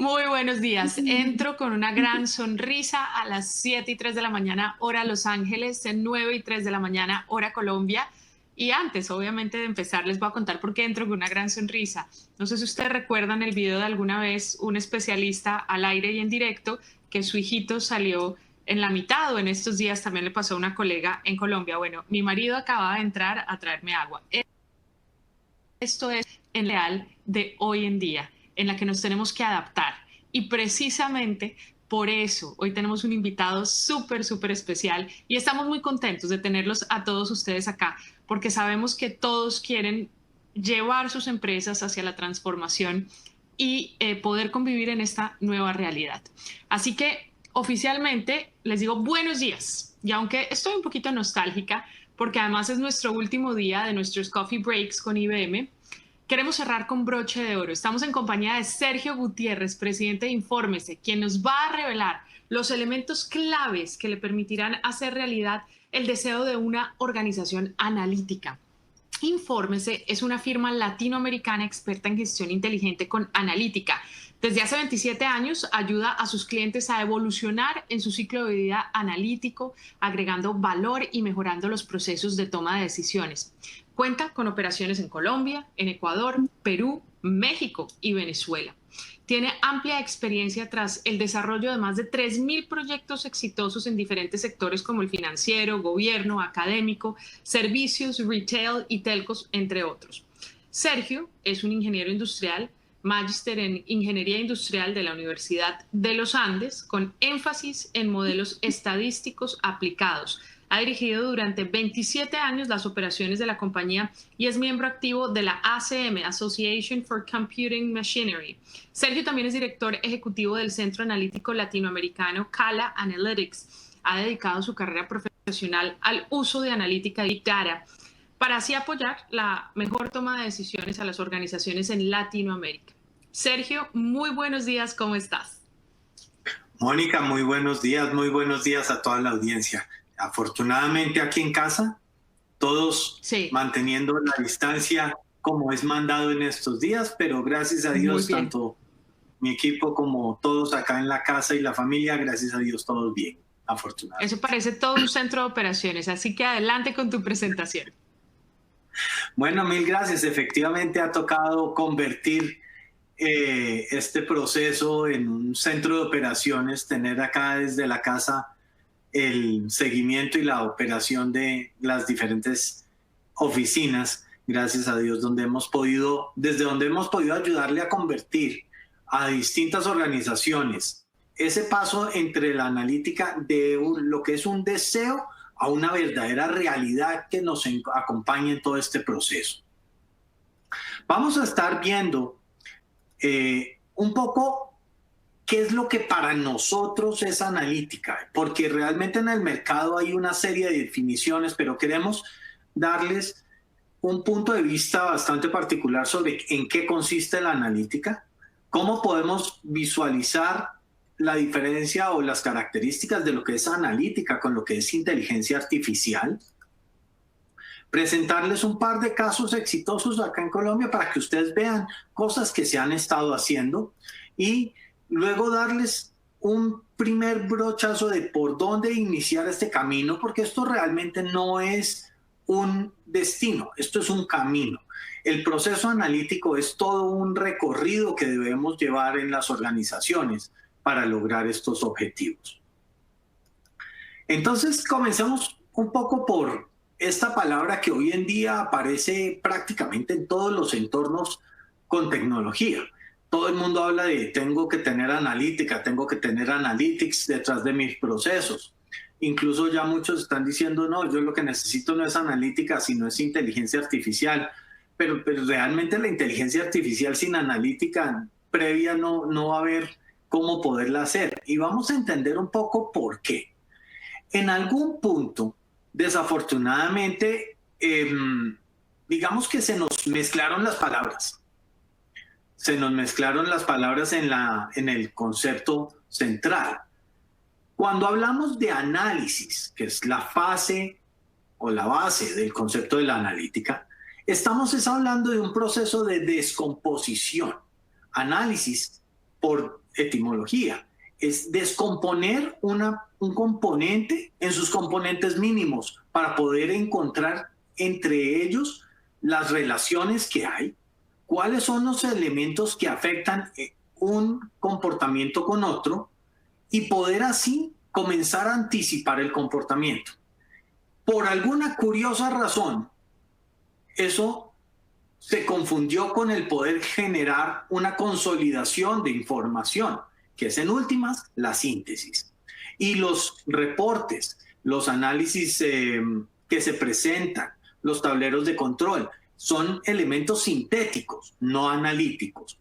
Muy buenos días. Entro con una gran sonrisa a las 7:03 de la mañana, hora Los Ángeles, 9:03 de la mañana, hora Colombia. Y antes, obviamente, de empezar, les voy a contar por qué entro con una gran sonrisa. No sé si ustedes recuerdan el video de alguna vez un especialista al aire y en directo que su hijito salió en la mitad, o en estos días también le pasó a una colega en Colombia. Bueno, mi marido acaba de entrar a traerme agua. Esto es el real de hoy en día, en la que nos tenemos que adaptar. Y precisamente por eso hoy tenemos un invitado súper especial y estamos muy contentos de tenerlos a todos ustedes acá, porque sabemos que todos quieren llevar sus empresas hacia la transformación y poder convivir en esta nueva realidad. Así que oficialmente les digo buenos días. Y aunque estoy un poquito nostálgica, porque además es nuestro último día de nuestros coffee breaks con IBM, queremos cerrar con broche de oro. Estamos en compañía de Sergio Gutiérrez, presidente de Infórmese, quien nos va a revelar los elementos claves que le permitirán hacer realidad el deseo de una organización analítica. Infórmese es una firma latinoamericana experta en gestión inteligente con analítica. Desde hace 27 años ayuda a sus clientes a evolucionar en su ciclo de vida analítico, agregando valor y mejorando los procesos de toma de decisiones. Cuenta con operaciones en Colombia, en Ecuador, Perú, México y Venezuela. Tiene amplia experiencia tras el desarrollo de más de 3.000 proyectos exitosos en diferentes sectores como el financiero, gobierno, académico, servicios, retail y telcos, entre otros. Sergio es un ingeniero industrial, magíster en Ingeniería Industrial de la Universidad de los Andes, con énfasis en modelos estadísticos aplicados. Ha dirigido durante 27 años las operaciones de la compañía y es miembro activo de la ACM, Association for Computing Machinery. Sergio también es director ejecutivo del Centro Analítico Latinoamericano Cala Analytics. Ha dedicado su carrera profesional al uso de analítica y Big Data para así apoyar la mejor toma de decisiones a las organizaciones en Latinoamérica. Sergio, muy buenos días, ¿cómo estás? Mónica, muy buenos días a toda la audiencia. Afortunadamente aquí en casa, todos manteniendo la distancia como es mandado en estos días, pero gracias a Dios, tanto mi equipo como todos acá en la casa y la familia, gracias a Dios, todos bien, afortunadamente. Eso parece todo un centro de operaciones, así que adelante con tu presentación. Bueno, mil gracias. Efectivamente ha tocado convertir este proceso en un centro de operaciones, tener acá desde la casa el seguimiento y la operación de las diferentes oficinas, gracias a Dios, desde donde hemos podido ayudarle a convertir a distintas organizaciones ese paso entre la analítica de lo que es un deseo a una verdadera realidad que nos acompañe en todo este proceso. Vamos a estar viendo un poco qué es lo que para nosotros es analítica, porque realmente en el mercado hay una serie de definiciones, pero queremos darles un punto de vista bastante particular sobre en qué consiste la analítica, cómo podemos visualizar la diferencia o las características de lo que es analítica con lo que es inteligencia artificial, presentarles un par de casos exitosos acá en Colombia para que ustedes vean cosas que se han estado haciendo y luego darles un primer brochazo de por dónde iniciar este camino, porque esto realmente no es un destino, esto es un camino. El proceso analítico es todo un recorrido que debemos llevar en las organizaciones para lograr estos objetivos. Entonces, comencemos un poco por esta palabra que hoy en día aparece prácticamente en todos los entornos con tecnología. Todo el mundo habla de tengo que tener analítica, tengo que tener analytics detrás de mis procesos. Incluso ya muchos están diciendo, no, yo lo que necesito no es analítica, sino es inteligencia artificial. Pero realmente la inteligencia artificial sin analítica previa no va a haber cómo poderla hacer. Y vamos a entender un poco por qué. En algún punto, desafortunadamente, digamos que se nos mezclaron las palabras. Se nos mezclaron las palabras en el concepto central. Cuando hablamos de análisis, que es la fase o la base del concepto de la analítica, estamos hablando de un proceso de descomposición. Análisis por etimología. Es descomponer un componente en sus componentes mínimos para poder encontrar entre ellos las relaciones que hay, cuáles son los elementos que afectan un comportamiento con otro y poder así comenzar a anticipar el comportamiento. Por alguna curiosa razón, eso se confundió con el poder generar una consolidación de información, que es en últimas la síntesis. Y los reportes, los análisis que se presentan, los tableros de control, son elementos sintéticos, no analíticos.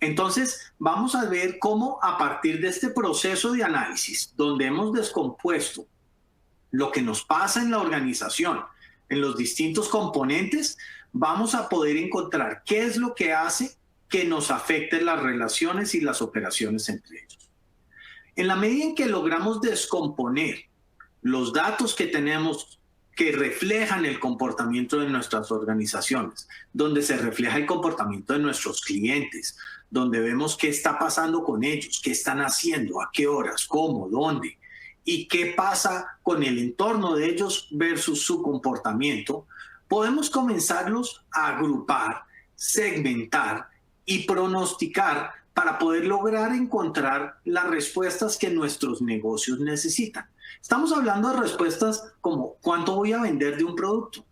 Entonces, vamos a ver cómo a partir de este proceso de análisis, donde hemos descompuesto lo que nos pasa en la organización, en los distintos componentes, vamos a poder encontrar qué es lo que hace que nos afecten las relaciones y las operaciones entre ellos. En la medida en que logramos descomponer los datos que tenemos que reflejan el comportamiento de nuestras organizaciones, donde se refleja el comportamiento de nuestros clientes, donde vemos qué está pasando con ellos, qué están haciendo, a qué horas, cómo, dónde, y qué pasa con el entorno de ellos versus su comportamiento, podemos comenzarlos a agrupar, segmentar y pronosticar para poder lograr encontrar las respuestas que nuestros negocios necesitan. Estamos hablando de respuestas como ¿cuánto voy a vender de un producto?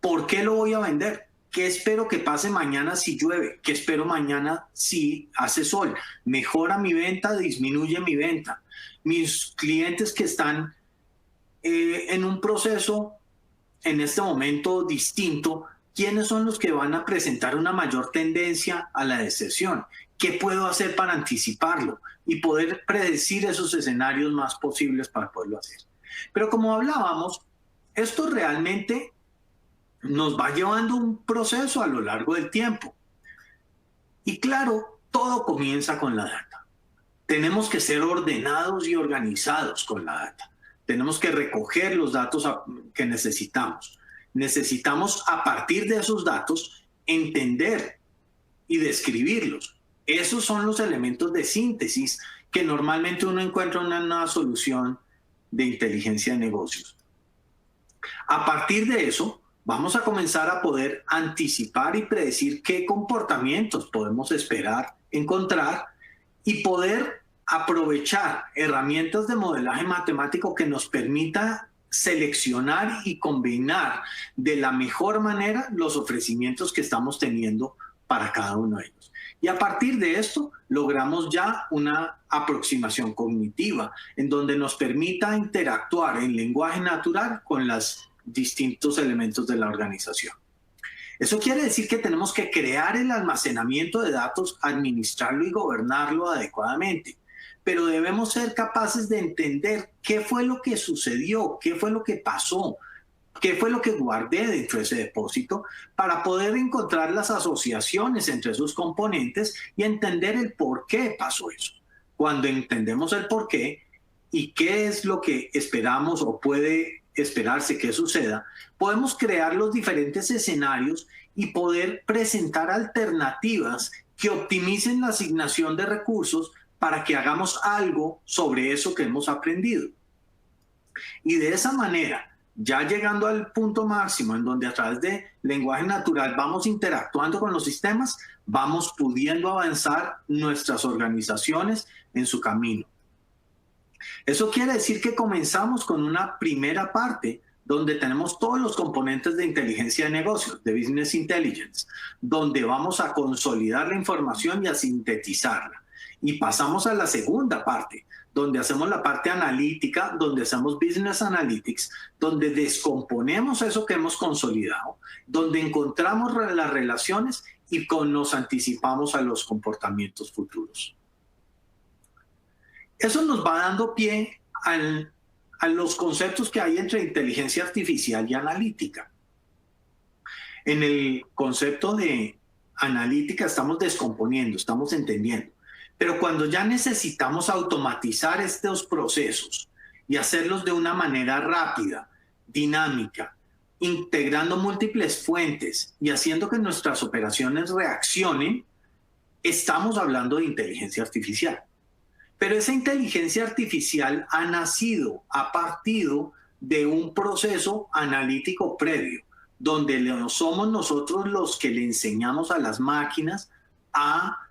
¿Por qué lo voy a vender? ¿Qué espero que pase mañana si llueve? ¿Qué espero mañana si hace sol? ¿Mejora mi venta? ¿Disminuye mi venta? Mis clientes que están en un proceso en este momento distinto, ¿quiénes son los que van a presentar una mayor tendencia a la deserción? ¿Qué puedo hacer para anticiparlo y poder predecir esos escenarios más posibles para poderlo hacer? Pero como hablábamos, esto realmente nos va llevando un proceso a lo largo del tiempo. Y claro, todo comienza con la data. Tenemos que ser ordenados y organizados con la data. Tenemos que recoger los datos que necesitamos. Necesitamos, a partir de esos datos, entender y describirlos. Esos son los elementos de síntesis que normalmente uno encuentra en una solución de inteligencia de negocios. A partir de eso, vamos a comenzar a poder anticipar y predecir qué comportamientos podemos esperar encontrar y poder aprovechar herramientas de modelaje matemático que nos permita seleccionar y combinar de la mejor manera los ofrecimientos que estamos teniendo para cada uno de ellos. Y a partir de esto logramos ya una aproximación cognitiva en donde nos permita interactuar en lenguaje natural con los distintos elementos de la organización. Eso quiere decir que tenemos que crear el almacenamiento de datos, administrarlo y gobernarlo adecuadamente. Pero debemos ser capaces de entender qué fue lo que sucedió, qué fue lo que pasó, qué fue lo que guardé dentro de ese depósito para poder encontrar las asociaciones entre sus componentes y entender el por qué pasó eso. Cuando entendemos el por qué y qué es lo que esperamos o puede esperarse que suceda, podemos crear los diferentes escenarios y poder presentar alternativas que optimicen la asignación de recursos para que hagamos algo sobre eso que hemos aprendido. Y de esa manera, ya llegando al punto máximo en donde a través de lenguaje natural vamos interactuando con los sistemas, vamos pudiendo avanzar nuestras organizaciones en su camino. Eso quiere decir que comenzamos con una primera parte donde tenemos todos los componentes de inteligencia de negocios, de Business Intelligence, donde vamos a consolidar la información y a sintetizarla. Y pasamos a la segunda parte, donde hacemos la parte analítica, donde hacemos Business Analytics, donde descomponemos eso que hemos consolidado, donde encontramos las relaciones y nos anticipamos a los comportamientos futuros. Eso nos va dando pie a los conceptos que hay entre inteligencia artificial y analítica. En el concepto de analítica estamos descomponiendo, estamos entendiendo. Pero cuando ya necesitamos automatizar estos procesos y hacerlos de una manera rápida, dinámica, integrando múltiples fuentes y haciendo que nuestras operaciones reaccionen, estamos hablando de inteligencia artificial. Pero esa inteligencia artificial ha nacido a partir de un proceso analítico previo, donde somos nosotros los que le enseñamos a las máquinas a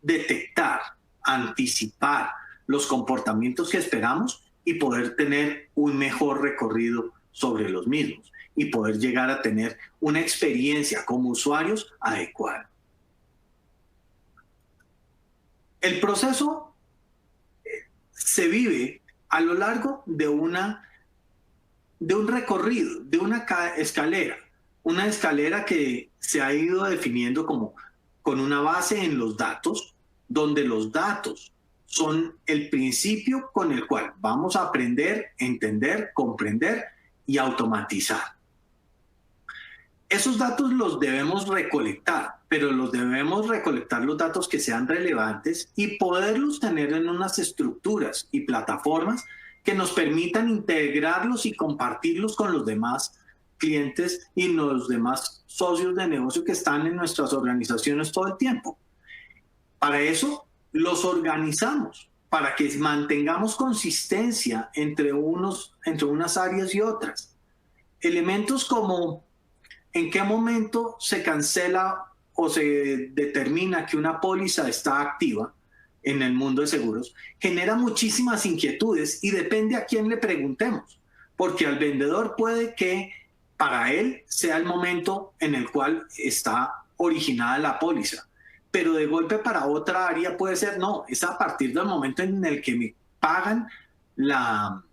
detectar, anticipar los comportamientos que esperamos y poder tener un mejor recorrido sobre los mismos y poder llegar a tener una experiencia como usuarios adecuada. El proceso se vive a lo largo de un recorrido, de una escalera que se ha ido definiendo como con una base en los datos, donde los datos son el principio con el cual vamos a aprender, entender, comprender y automatizar. Esos datos los debemos recolectar, pero los datos que sean relevantes y poderlos tener en unas estructuras y plataformas que nos permitan integrarlos y compartirlos con los demás clientes y los demás socios de negocio que están en nuestras organizaciones todo el tiempo. Para eso los organizamos, para que mantengamos consistencia entre unas áreas y otras. Elementos como en qué momento se cancela o se determina que una póliza está activa en el mundo de seguros, genera muchísimas inquietudes y depende a quién le preguntemos, porque al vendedor puede que para él sea el momento en el cual está originada la póliza, pero de golpe para otra área puede ser, no, es a partir del momento en el que me pagan la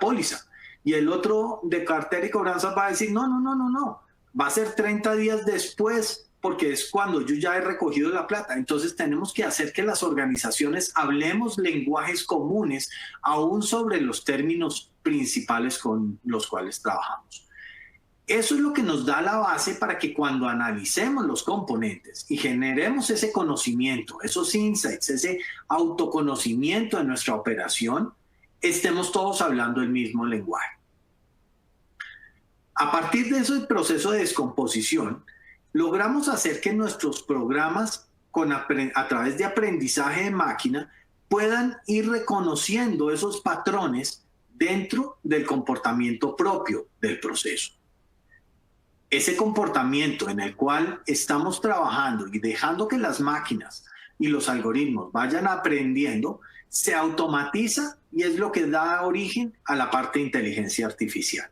póliza. Y el otro de cartera y cobranza va a decir, no, va a ser 30 días después, porque es cuando yo ya he recogido la plata. Entonces tenemos que hacer que las organizaciones hablemos lenguajes comunes, aún sobre los términos principales con los cuales trabajamos. Eso es lo que nos da la base para que cuando analicemos los componentes y generemos ese conocimiento, esos insights, ese autoconocimiento de nuestra operación, estemos todos hablando el mismo lenguaje. A partir de ese proceso de descomposición, logramos hacer que nuestros programas a través de aprendizaje de máquina puedan ir reconociendo esos patrones dentro del comportamiento propio del proceso. Ese comportamiento en el cual estamos trabajando y dejando que las máquinas y los algoritmos vayan aprendiendo, se automatiza y es lo que da origen a la parte de inteligencia artificial.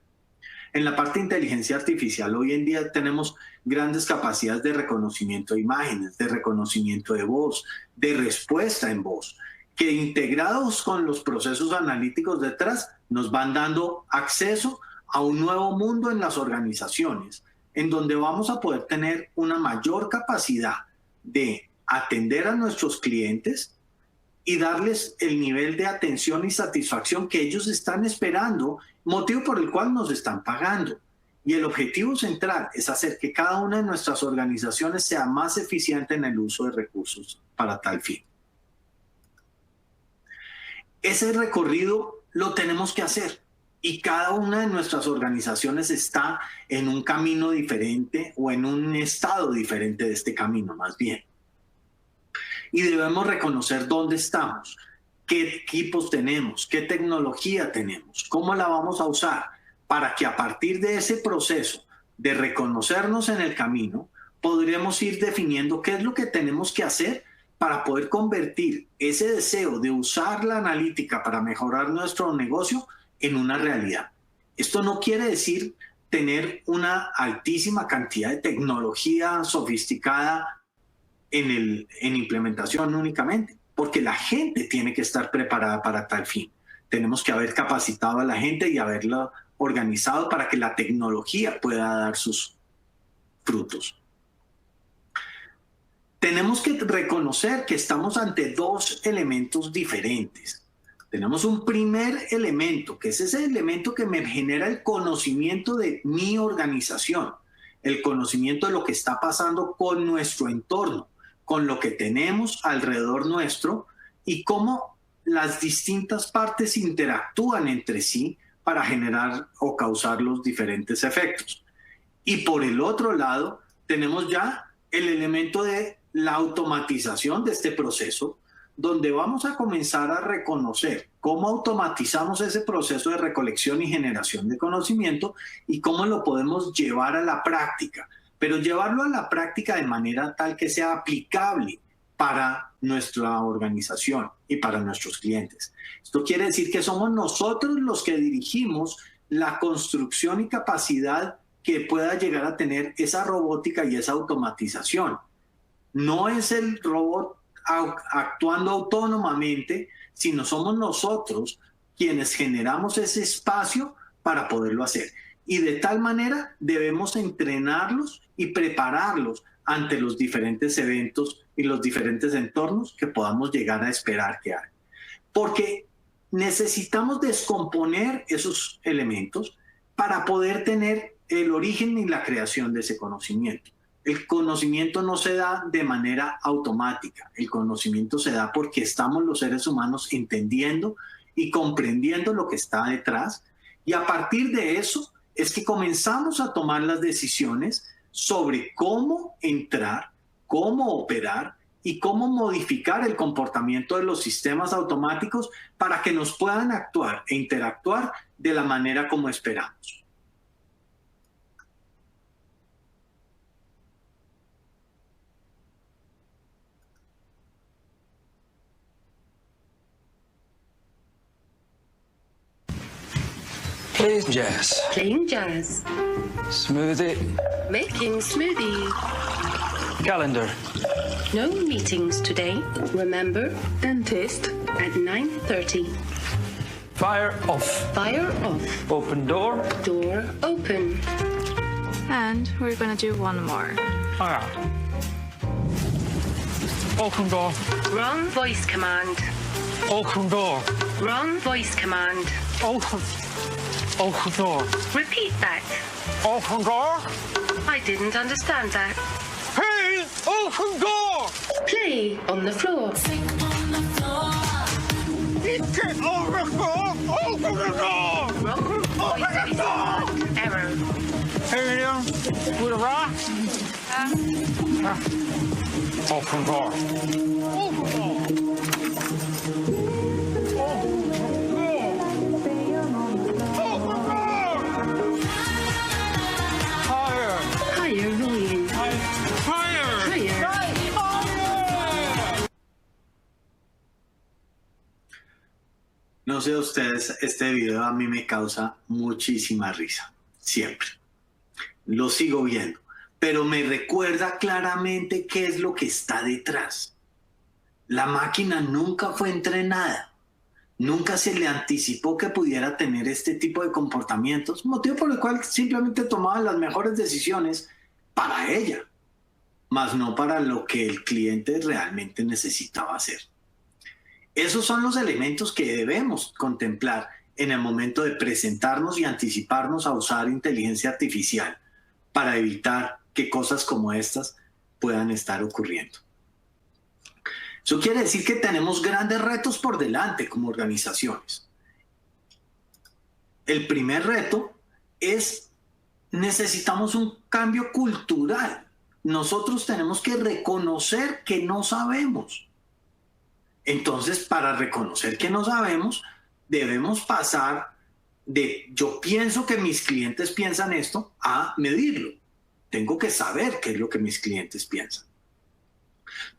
En la parte de inteligencia artificial hoy en día tenemos grandes capacidades de reconocimiento de imágenes, de reconocimiento de voz, de respuesta en voz, que integrados con los procesos analíticos detrás nos van dando acceso a un nuevo mundo en las organizaciones, en donde vamos a poder tener una mayor capacidad de atender a nuestros clientes y darles el nivel de atención y satisfacción que ellos están esperando, motivo por el cual nos están pagando. Y el objetivo central es hacer que cada una de nuestras organizaciones sea más eficiente en el uso de recursos para tal fin. Ese recorrido lo tenemos que hacer y cada una de nuestras organizaciones está en un camino diferente o en un estado diferente de este camino, más bien. Y debemos reconocer dónde estamos, qué equipos tenemos, qué tecnología tenemos, cómo la vamos a usar, para que a partir de ese proceso de reconocernos en el camino, podremos ir definiendo qué es lo que tenemos que hacer para poder convertir ese deseo de usar la analítica para mejorar nuestro negocio en una realidad. Esto no quiere decir tener una altísima cantidad de tecnología sofisticada en implementación únicamente, porque la gente tiene que estar preparada para tal fin. Tenemos que haber capacitado a la gente y haberla organizado para que la tecnología pueda dar sus frutos. Tenemos que reconocer que estamos ante dos elementos diferentes. Tenemos un primer elemento, que es ese elemento que me genera el conocimiento de mi organización, el conocimiento de lo que está pasando con nuestro entorno, con lo que tenemos alrededor nuestro y cómo las distintas partes interactúan entre sí para generar o causar los diferentes efectos. Y por el otro lado, tenemos ya el elemento de la automatización de este proceso, donde vamos a comenzar a reconocer cómo automatizamos ese proceso de recolección y generación de conocimiento y cómo lo podemos llevar a la práctica, pero llevarlo a la práctica de manera tal que sea aplicable para nuestra organización y para nuestros clientes. Esto quiere decir que somos nosotros los que dirigimos la construcción y capacidad que pueda llegar a tener esa robótica y esa automatización. No es el robot actuando autónomamente, sino somos nosotros quienes generamos ese espacio para poderlo hacer. Y de tal manera debemos entrenarlos y prepararlos ante los diferentes eventos y los diferentes entornos que podamos llegar a esperar que hagan. Porque necesitamos descomponer esos elementos para poder tener el origen y la creación de ese conocimiento. El conocimiento no se da de manera automática. El conocimiento se da porque estamos los seres humanos entendiendo y comprendiendo lo que está detrás. Y a partir de eso es que comenzamos a tomar las decisiones sobre cómo entrar, cómo operar y cómo modificar el comportamiento de los sistemas automáticos para que nos puedan actuar e interactuar de la manera como esperamos. Playing jazz. Playing jazz. Smoothie. Making smoothie. Calendar. No meetings today. Remember, dentist at 9:30. Fire off. Fire off. Open door. Door open. And we're gonna do one more. Oh, yeah. Open door. Wrong voice command. Open door. Wrong voice command. Open. Open door. Repeat that. Open door. I didn't understand that. Hey! Open door! Play on the floor. Get over the door! Open the door! Wrong voice command. Error. Hey, you with a rock? Open door. Open door. Higher volume. Higher. No sé ustedes, este video a mí me causa muchísima risa, siempre. Lo sigo viendo, pero me recuerda claramente qué es lo que está detrás. La máquina nunca fue entrenada, nunca se le anticipó que pudiera tener este tipo de comportamientos, motivo por el cual simplemente tomaba las mejores decisiones para ella, más no para lo que el cliente realmente necesitaba hacer. Esos son los elementos que debemos contemplar en el momento de presentarnos y anticiparnos a usar inteligencia artificial para evitar que cosas como estas puedan estar ocurriendo. Eso quiere decir que tenemos grandes retos por delante como organizaciones. El primer reto es necesitamos un cambio cultural. Nosotros tenemos que reconocer que no sabemos. Entonces, para reconocer que no sabemos, debemos pasar de yo pienso que mis clientes piensan esto a medirlo. Tengo que saber qué es lo que mis clientes piensan.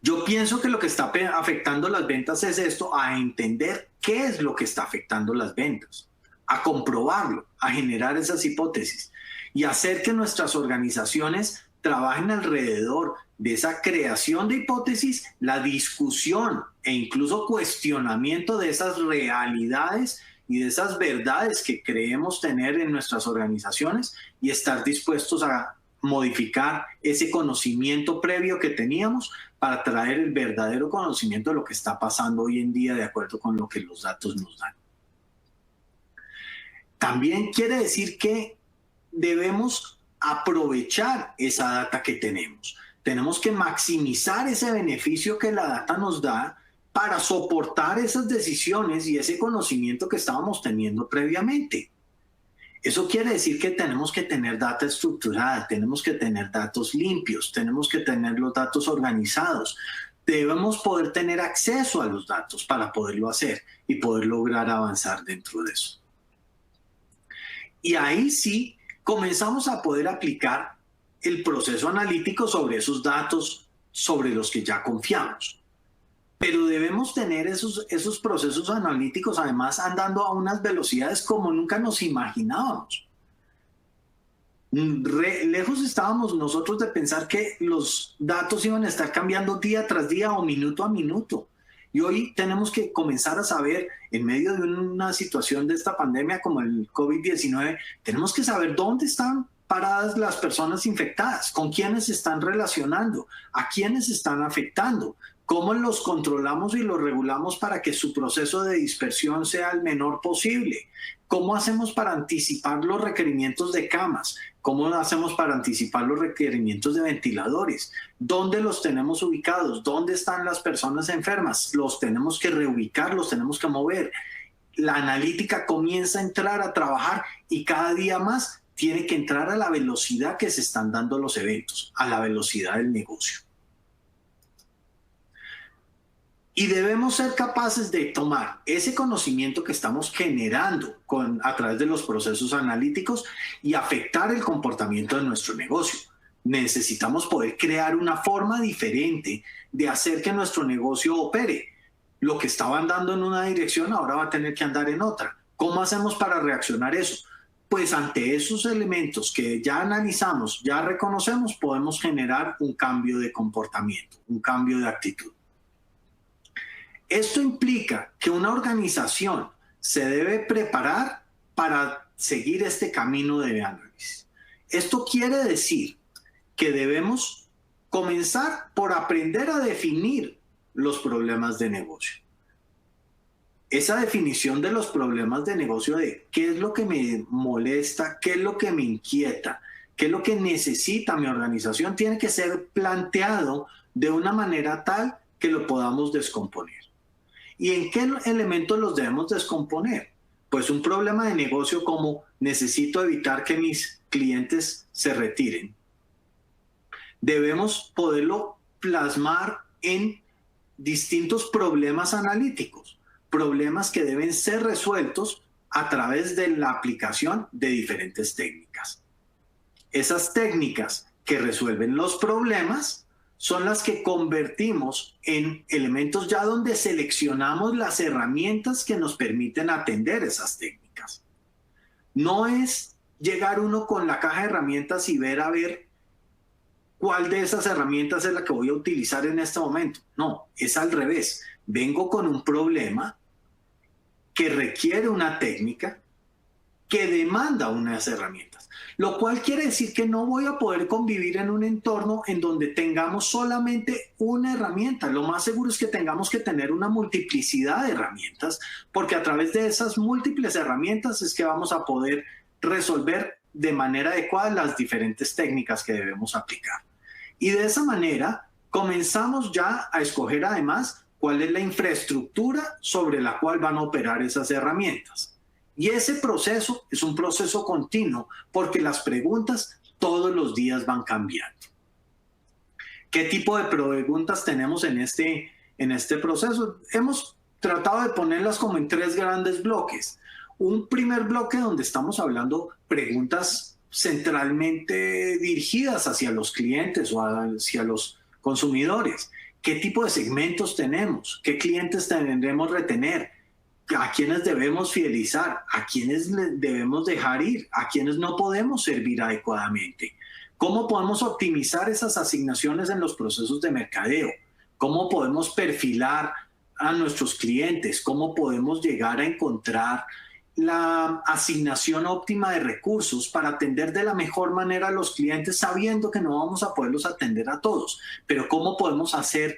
Yo pienso que lo que está afectando las ventas es esto, a entender qué es lo que está afectando las ventas, a comprobarlo, a generar esas hipótesis y hacer que nuestras organizaciones trabajen alrededor de esa creación de hipótesis, la discusión e incluso cuestionamiento de esas realidades y de esas verdades que creemos tener en nuestras organizaciones y estar dispuestos a modificar ese conocimiento previo que teníamos para traer el verdadero conocimiento de lo que está pasando hoy en día de acuerdo con lo que los datos nos dan. También quiere decir que debemos aprovechar esa data que tenemos. Tenemos que maximizar ese beneficio que la data nos da para soportar esas decisiones y ese conocimiento que estábamos teniendo previamente. Eso quiere decir que tenemos que tener data estructurada, tenemos que tener datos limpios, tenemos que tener los datos organizados. Debemos poder tener acceso a los datos para poderlo hacer y poder lograr avanzar dentro de eso. Y ahí sí comenzamos a poder aplicar el proceso analítico sobre esos datos sobre los que ya confiamos. Pero debemos tener esos procesos analíticos además andando a unas velocidades como nunca nos imaginábamos. Lejos estábamos nosotros de pensar que los datos iban a estar cambiando día tras día o minuto a minuto. Y hoy tenemos que comenzar a saber, en medio de una situación de esta pandemia como el COVID-19, tenemos que saber dónde están paradas las personas infectadas, con quiénes se están relacionando, a quiénes están afectando, cómo los controlamos y los regulamos para que su proceso de dispersión sea el menor posible, cómo hacemos para anticipar los requerimientos de camas, cómo hacemos para anticipar los requerimientos de ventiladores, dónde los tenemos ubicados, dónde están las personas enfermas, los tenemos que reubicar, los tenemos que mover. La analítica comienza a entrar a trabajar y cada día más tiene que entrar a la velocidad que se están dando los eventos, a la velocidad del negocio. Y debemos ser capaces de tomar ese conocimiento que estamos generando a través de los procesos analíticos y afectar el comportamiento de nuestro negocio. Necesitamos poder crear una forma diferente de hacer que nuestro negocio opere. Lo que estaba andando en una dirección ahora va a tener que andar en otra. ¿Cómo hacemos para reaccionar eso? Pues ante esos elementos que ya analizamos, ya reconocemos, podemos generar un cambio de comportamiento, un cambio de actitud. Esto implica que una organización se debe preparar para seguir este camino de análisis. Esto quiere decir que debemos comenzar por aprender a definir los problemas de negocio. Esa definición de los problemas de negocio de qué es lo que me molesta, qué es lo que me inquieta, qué es lo que necesita mi organización, tiene que ser planteado de una manera tal que lo podamos descomponer. ¿Y en qué elementos los debemos descomponer? Pues un problema de negocio como necesito evitar que mis clientes se retiren. Debemos poderlo plasmar en distintos problemas analíticos, problemas que deben ser resueltos a través de la aplicación de diferentes técnicas. Esas técnicas que resuelven los problemas son las que convertimos en elementos ya donde seleccionamos las herramientas que nos permiten atender esas técnicas. No es llegar uno con la caja de herramientas y ver a ver cuál de esas herramientas es la que voy a utilizar en este momento. No, es al revés. Vengo con un problema que requiere una técnica que demanda unas herramientas. Lo cual quiere decir que no voy a poder convivir en un entorno en donde tengamos solamente una herramienta. Lo más seguro es que tengamos que tener una multiplicidad de herramientas, porque a través de esas múltiples herramientas es que vamos a poder resolver de manera adecuada las diferentes técnicas que debemos aplicar. Y de esa manera comenzamos ya a escoger además cuál es la infraestructura sobre la cual van a operar esas herramientas. Y ese proceso es un proceso continuo porque las preguntas todos los días van cambiando. ¿Qué tipo de preguntas tenemos en este proceso? Hemos tratado de ponerlas como en tres grandes bloques. Un primer bloque donde estamos hablando preguntas centralmente dirigidas hacia los clientes o hacia los consumidores. ¿Qué tipo de segmentos tenemos? ¿Qué clientes tendremos que retener? ¿A quiénes debemos fidelizar? ¿A quiénes debemos dejar ir? ¿A quiénes no podemos servir adecuadamente? ¿Cómo podemos optimizar esas asignaciones en los procesos de mercadeo? ¿Cómo podemos perfilar a nuestros clientes? ¿Cómo podemos llegar a encontrar la asignación óptima de recursos para atender de la mejor manera a los clientes sabiendo que no vamos a poderlos atender a todos? Pero ¿cómo podemos hacer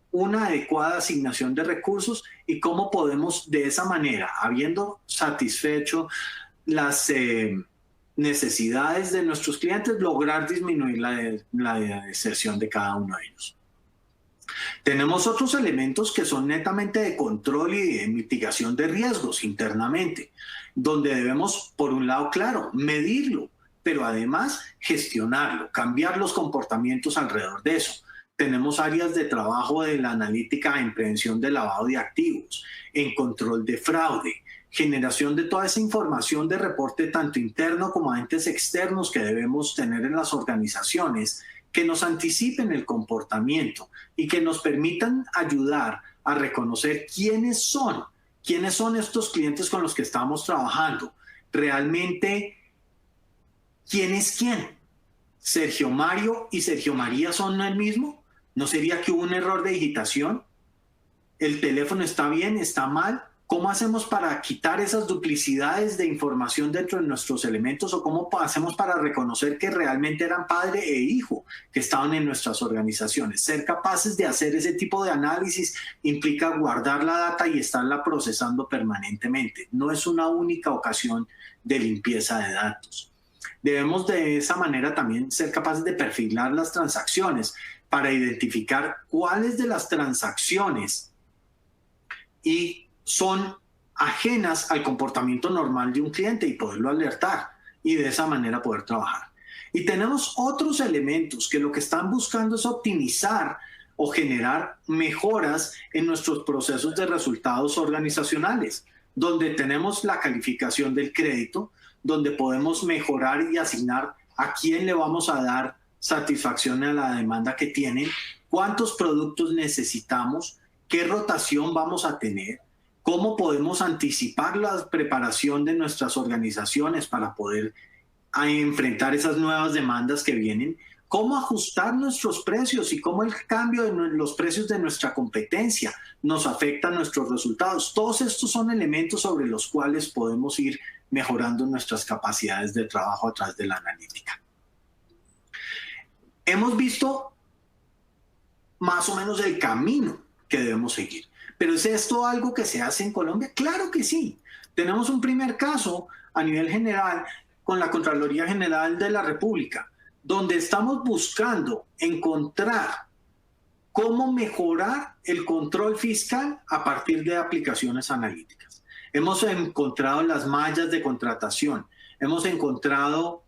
una adecuada asignación de recursos y cómo podemos de esa manera, habiendo satisfecho las necesidades de nuestros clientes, lograr disminuir la deserción de cada uno de ellos? Tenemos otros elementos que son netamente de control y de mitigación de riesgos internamente, donde debemos, por un lado, claro, medirlo, pero además gestionarlo, cambiar los comportamientos alrededor de eso. Tenemos áreas de trabajo de la analítica en prevención de lavado de activos, en control de fraude, generación de toda esa información de reporte tanto interno como a entes externos que debemos tener en las organizaciones, que nos anticipen el comportamiento y que nos permitan ayudar a reconocer quiénes son estos clientes con los que estamos trabajando. Realmente, ¿quién es quién? ¿Sergio Mario y Sergio María son el mismo? ¿No sería que hubo un error de digitación? ¿El teléfono está bien? ¿Está mal? ¿Cómo hacemos para quitar esas duplicidades de información dentro de nuestros elementos o cómo hacemos para reconocer que realmente eran padre e hijo que estaban en nuestras organizaciones? Ser capaces de hacer ese tipo de análisis implica guardar la data y estarla procesando permanentemente. No es una única ocasión de limpieza de datos. Debemos de esa manera también ser capaces de perfilar las transacciones para identificar cuáles de las transacciones y son ajenas al comportamiento normal de un cliente y poderlo alertar y de esa manera poder trabajar. Y tenemos otros elementos que lo que están buscando es optimizar o generar mejoras en nuestros procesos de resultados organizacionales, donde tenemos la calificación del crédito, donde podemos mejorar y asignar a quién le vamos a dar satisfacción a la demanda que tienen, cuántos productos necesitamos, qué rotación vamos a tener, cómo podemos anticipar la preparación de nuestras organizaciones para poder enfrentar esas nuevas demandas que vienen, cómo ajustar nuestros precios y cómo el cambio de los precios de nuestra competencia nos afecta a nuestros resultados. Todos estos son elementos sobre los cuales podemos ir mejorando nuestras capacidades de trabajo a través de la analítica. Hemos visto más o menos el camino que debemos seguir. ¿Pero es esto algo que se hace en Colombia? Claro que sí. Tenemos un primer caso a nivel general con la Contraloría General de la República, donde estamos buscando encontrar cómo mejorar el control fiscal a partir de aplicaciones analíticas. Hemos encontrado las mallas de contratación, hemos encontrado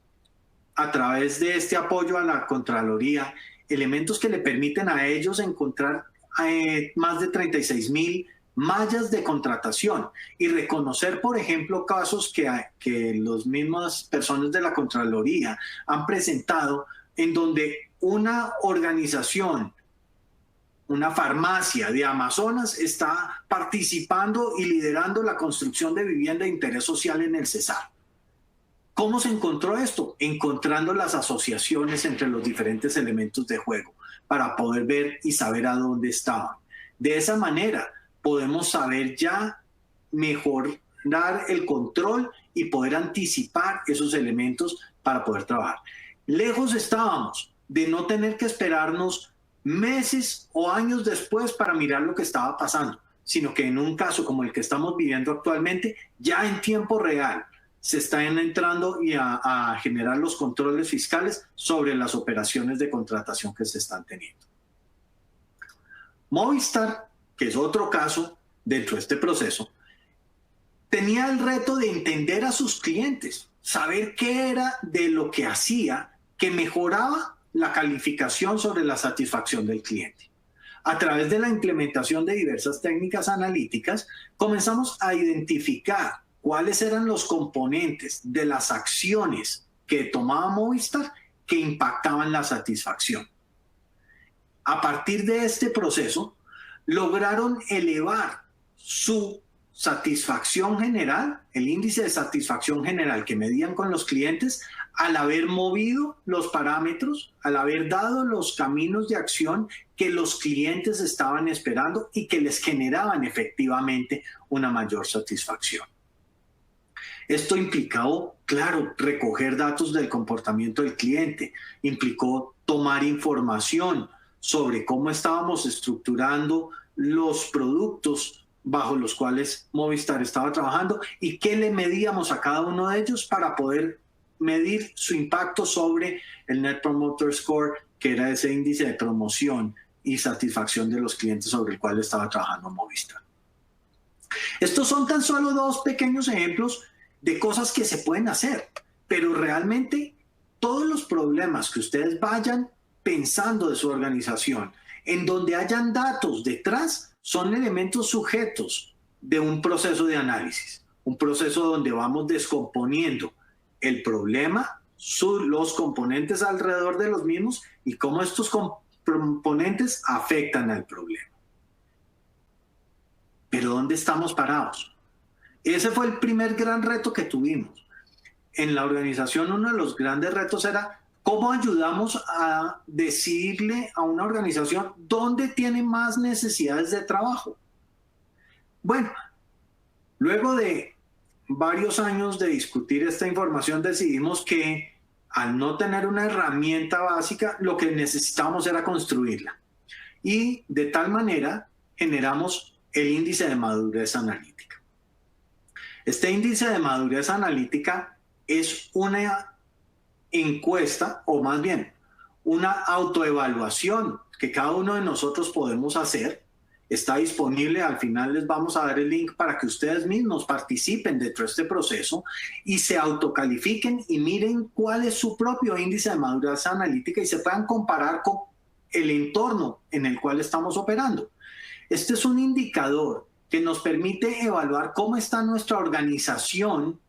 a través de este apoyo a la Contraloría elementos que le permiten a ellos encontrar más de 36,000 mallas de contratación y reconocer, por ejemplo, casos que las mismas personas de la Contraloría han presentado en donde una organización, una farmacia de Amazonas está participando y liderando la construcción de vivienda de interés social en el Cesar. ¿Cómo se encontró esto? Encontrando las asociaciones entre los diferentes elementos de juego para poder ver y saber a dónde estaban. De esa manera podemos saber ya mejorar el control y poder anticipar esos elementos para poder trabajar. Lejos estábamos de no tener que esperarnos meses o años después para mirar lo que estaba pasando, sino que en un caso como el que estamos viviendo actualmente, ya en tiempo real, se están entrando y a generar los controles fiscales sobre las operaciones de contratación que se están teniendo. Movistar, que es otro caso dentro de este proceso, tenía el reto de entender a sus clientes, saber qué era de lo que hacía que mejoraba la calificación sobre la satisfacción del cliente. A través de la implementación de diversas técnicas analíticas, comenzamos a identificar cuáles eran los componentes de las acciones que tomaba Movistar que impactaban la satisfacción. A partir de este proceso, lograron elevar su satisfacción general, el índice de satisfacción general que medían con los clientes, al haber movido los parámetros, al haber dado los caminos de acción que los clientes estaban esperando y que les generaban efectivamente una mayor satisfacción. Esto implicó, claro, recoger datos del comportamiento del cliente, implicó tomar información sobre cómo estábamos estructurando los productos bajo los cuales Movistar estaba trabajando y qué le medíamos a cada uno de ellos para poder medir su impacto sobre el Net Promoter Score, que era ese índice de promoción y satisfacción de los clientes sobre el cual estaba trabajando Movistar. Estos son tan solo dos pequeños ejemplos de cosas que se pueden hacer, pero realmente todos los problemas que ustedes vayan pensando de su organización, en donde hayan datos detrás, son elementos sujetos de un proceso de análisis, un proceso donde vamos descomponiendo el problema, los componentes alrededor de los mismos y cómo estos componentes afectan al problema. Pero ¿dónde estamos parados? Ese fue el primer gran reto que tuvimos. En la organización, uno de los grandes retos era cómo ayudamos a decirle a una organización dónde tiene más necesidades de trabajo. Bueno, luego de varios años de discutir esta información, decidimos que al no tener una herramienta básica, lo que necesitábamos era construirla. Y de tal manera generamos el índice de madurez analítica. Este índice de madurez analítica es una encuesta, o más bien, una autoevaluación que cada uno de nosotros podemos hacer. Está disponible, al final les vamos a dar el link para que ustedes mismos participen dentro de este proceso y se autocalifiquen y miren cuál es su propio índice de madurez analítica y se puedan comparar con el entorno en el cual estamos operando. Este es un indicador que nos permite evaluar cómo está nuestra organización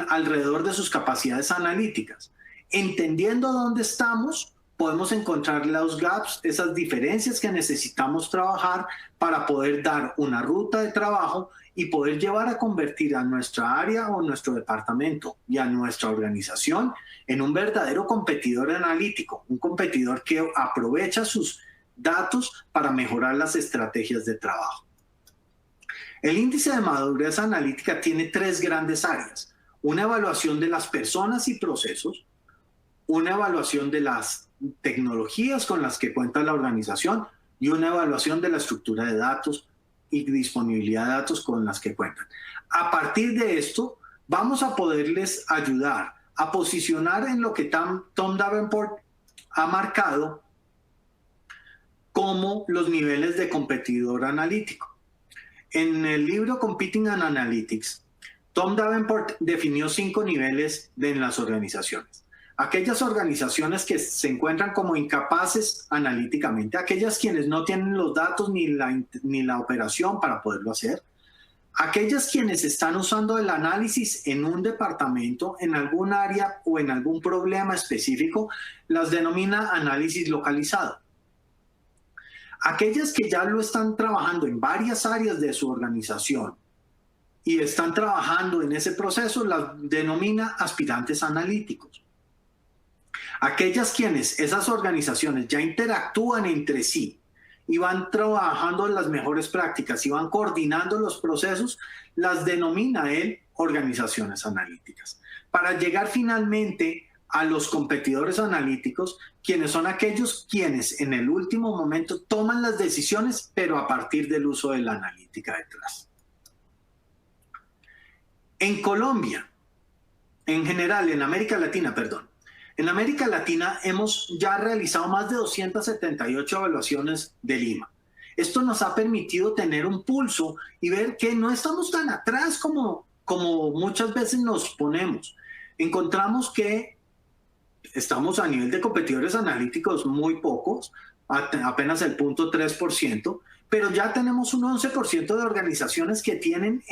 alrededor de sus capacidades analíticas. Entendiendo dónde estamos, podemos encontrar los gaps, esas diferencias que necesitamos trabajar para poder dar una ruta de trabajo y poder llevar a convertir a nuestra área o nuestro departamento y a nuestra organización en un verdadero competidor analítico, un competidor que aprovecha sus datos para mejorar las estrategias de trabajo. El índice de madurez analítica tiene tres grandes áreas: una evaluación de las personas y procesos, una evaluación de las tecnologías con las que cuenta la organización y una evaluación de la estructura de datos y disponibilidad de datos con las que cuentan. A partir de esto, vamos a poderles ayudar a posicionar en lo que Tom Davenport ha marcado como los niveles de competidor analítico. En el libro Competing and Analytics, Tom Davenport definió 5 niveles en las organizaciones. Aquellas organizaciones que se encuentran como incapaces analíticamente, aquellas quienes no tienen los datos ni la operación para poderlo hacer, aquellas quienes están usando el análisis en un departamento, en algún área o en algún problema específico, las denomina análisis localizado. Aquellas que ya lo están trabajando en varias áreas de su organización y están trabajando en ese proceso, las denomina aspirantes analíticos. Aquellas quienes, esas organizaciones ya interactúan entre sí y van trabajando en las mejores prácticas y van coordinando los procesos, las denomina él organizaciones analíticas. Para llegar finalmente a los competidores analíticos, quienes son aquellos quienes en el último momento toman las decisiones, pero a partir del uso de la analítica detrás. En Colombia, en general, en América Latina, en América Latina hemos ya realizado más de 278 evaluaciones de Lima. Esto nos ha permitido tener un pulso y ver que no estamos tan atrás como muchas veces nos ponemos. Encontramos que estamos a nivel de competidores analíticos muy pocos, apenas el 0.3%, pero ya tenemos un 11% de organizaciones que tienen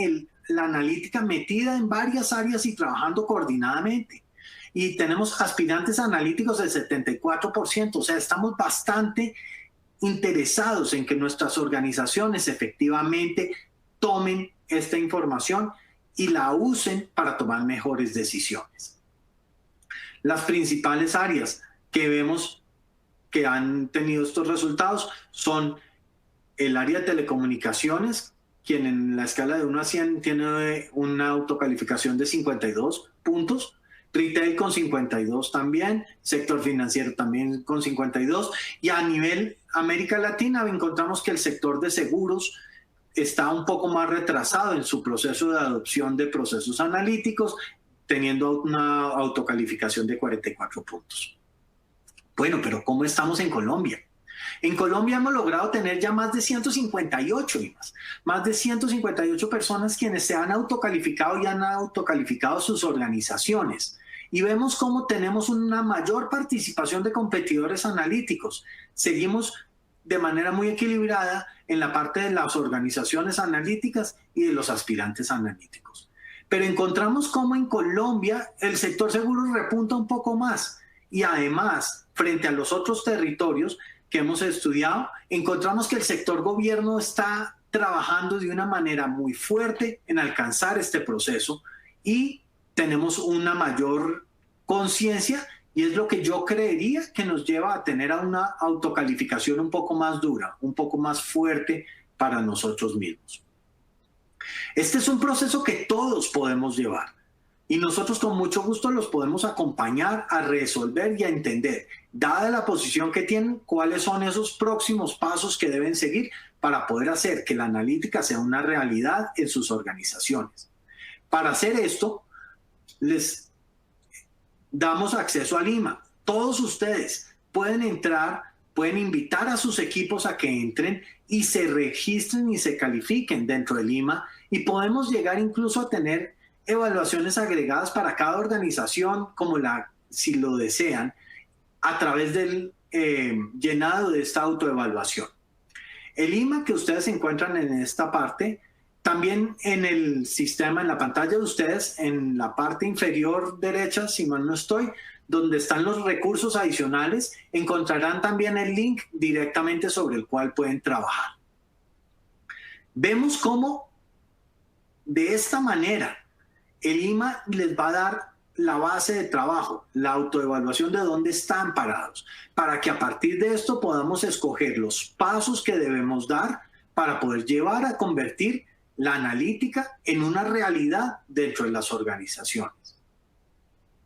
la analítica metida en varias áreas y trabajando coordinadamente. Y tenemos aspirantes analíticos del 74%, o sea, estamos bastante interesados en que nuestras organizaciones efectivamente tomen esta información y la usen para tomar mejores decisiones. Las principales áreas que vemos que han tenido estos resultados son el área de telecomunicaciones, quien en la escala de 1 a 100 tiene una autocalificación de 52 puntos, retail con 52 también, sector financiero también con 52, y a nivel América Latina encontramos que el sector de seguros está un poco más retrasado en su proceso de adopción de procesos analíticos, teniendo una autocalificación de 44 puntos. Bueno, pero ¿cómo estamos en Colombia? En Colombia hemos logrado tener ya más de 158 IMAs, más de 158 personas quienes se han autocalificado y han autocalificado sus organizaciones. Y vemos cómo tenemos una mayor participación de competidores analíticos. Seguimos de manera muy equilibrada en la parte de las organizaciones analíticas y de los aspirantes analíticos. Pero encontramos cómo en Colombia el sector seguro repunta un poco más. Y además, frente a los otros territorios que hemos estudiado, encontramos que el sector gobierno está trabajando de una manera muy fuerte en alcanzar este proceso y tenemos una mayor conciencia y es lo que yo creería que nos lleva a tener a una autocalificación un poco más dura, un poco más fuerte para nosotros mismos. Este es un proceso que todos podemos llevar y nosotros con mucho gusto los podemos acompañar a resolver y a entender, dada la posición que tienen, cuáles son esos próximos pasos que deben seguir para poder hacer que la analítica sea una realidad en sus organizaciones. Para hacer esto, les damos acceso al IMA. Todos ustedes pueden entrar, pueden invitar a sus equipos a que entren y se registren y se califiquen dentro del IMA y podemos llegar incluso a tener evaluaciones agregadas para cada organización, como si lo desean, a través del llenado de esta autoevaluación. El IMA que ustedes encuentran en esta parte, también en el sistema, en la pantalla de ustedes, en la parte inferior derecha, si mal no estoy, donde están los recursos adicionales, encontrarán también el link directamente sobre el cual pueden trabajar. Vemos cómo de esta manera el IMA les va a dar la base de trabajo, la autoevaluación de dónde están parados, para que a partir de esto podamos escoger los pasos que debemos dar para poder llevar a convertir la analítica en una realidad dentro de las organizaciones.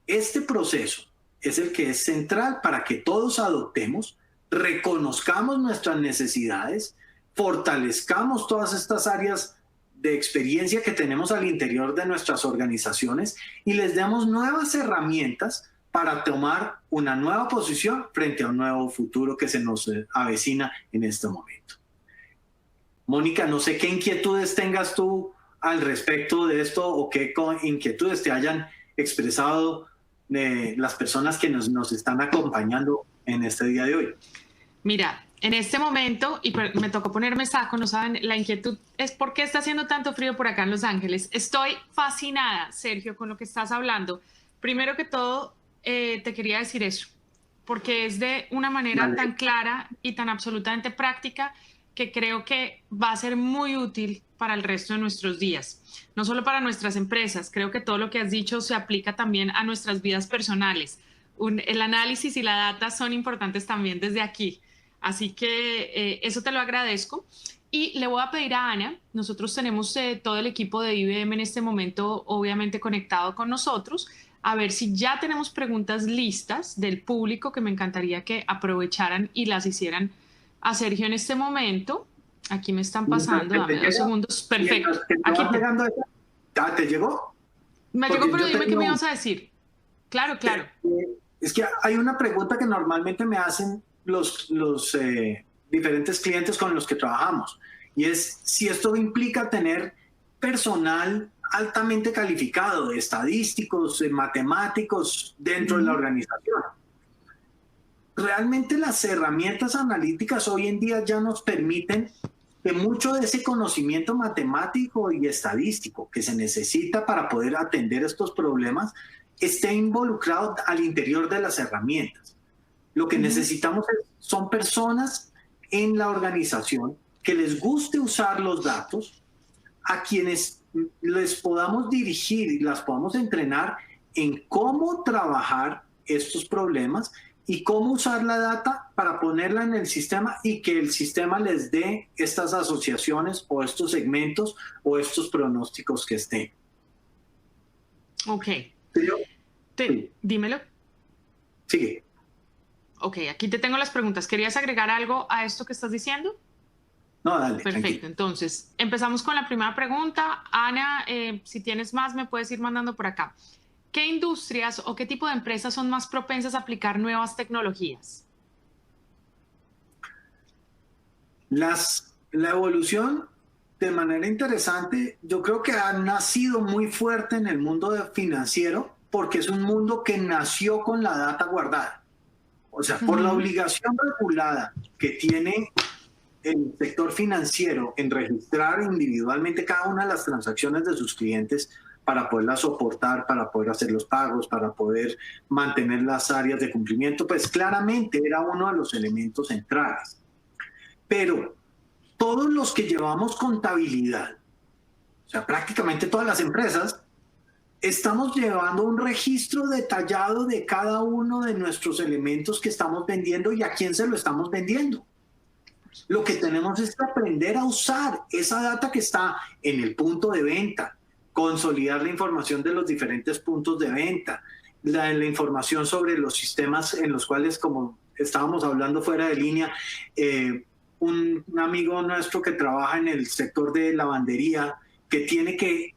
Este proceso es el que es central para que todos adoptemos, reconozcamos nuestras necesidades, fortalezcamos todas estas áreas de experiencia que tenemos al interior de nuestras organizaciones y les demos nuevas herramientas para tomar una nueva posición frente a un nuevo futuro que se nos avecina en este momento. Mónica, no sé qué inquietudes tengas tú al respecto de esto o qué inquietudes te hayan expresado las personas que nos están acompañando en este día de hoy. Mira, en este momento, y me tocó ponerme saco, no saben, la inquietud es por qué está haciendo tanto frío por acá en Los Ángeles. Estoy fascinada, Sergio, con lo que estás hablando. Primero que todo, te quería decir eso, porque es de una manera tan clara y tan absolutamente práctica que creo que va a ser muy útil para el resto de nuestros días. No solo para nuestras empresas, creo que todo lo que has dicho se aplica también a nuestras vidas personales. El análisis y la data son importantes también desde aquí. Así que eso te lo agradezco. Y le voy a pedir a Ana, nosotros tenemos todo el equipo de IBM en este momento obviamente conectado con nosotros, a ver si ya tenemos preguntas listas del público que me encantaría que aprovecharan y las hicieran a Sergio en este momento. Aquí me están pasando, dame 2 segundos. Perfecto. Aquí ¿Te llegó? Me llegó, pero dime qué me ibas a decir. Claro. Es que hay una pregunta que normalmente me hacen los diferentes clientes con los que trabajamos, y es si esto implica tener personal altamente calificado, estadísticos, matemáticos dentro de la organización. Realmente las herramientas analíticas hoy en día ya nos permiten que mucho de ese conocimiento matemático y estadístico que se necesita para poder atender estos problemas esté involucrado al interior de las herramientas. Lo que necesitamos son personas en la organización que les guste usar los datos, a quienes les podamos dirigir y las podamos entrenar en cómo trabajar estos problemas y cómo usar la data para ponerla en el sistema y que el sistema les dé estas asociaciones o estos segmentos o estos pronósticos que estén. Ok. Sí. Dímelo. Sigue. Ok, aquí te tengo las preguntas. ¿Querías agregar algo a esto que estás diciendo? No, dale. Perfecto, tranquilo. Entonces empezamos con la primera pregunta. Ana, si tienes más me puedes ir mandando por acá. ¿Qué industrias o qué tipo de empresas son más propensas a aplicar nuevas tecnologías? La evolución, de manera interesante, yo creo que ha nacido muy fuerte en el mundo financiero porque es un mundo que nació con la data guardada. O sea, por la obligación regulada que tiene el sector financiero en registrar individualmente cada una de las transacciones de sus clientes para poderlas soportar, para poder hacer los pagos, para poder mantener las áreas de cumplimiento, pues claramente era uno de los elementos centrales. Pero todos los que llevamos contabilidad, o sea, prácticamente todas las empresas, estamos llevando un registro detallado de cada uno de nuestros elementos que estamos vendiendo y a quién se lo estamos vendiendo. Lo que tenemos es que aprender a usar esa data que está en el punto de venta, consolidar la información de los diferentes puntos de venta, la información sobre los sistemas en los cuales, como estábamos hablando fuera de línea, un amigo nuestro que trabaja en el sector de lavandería, que tiene que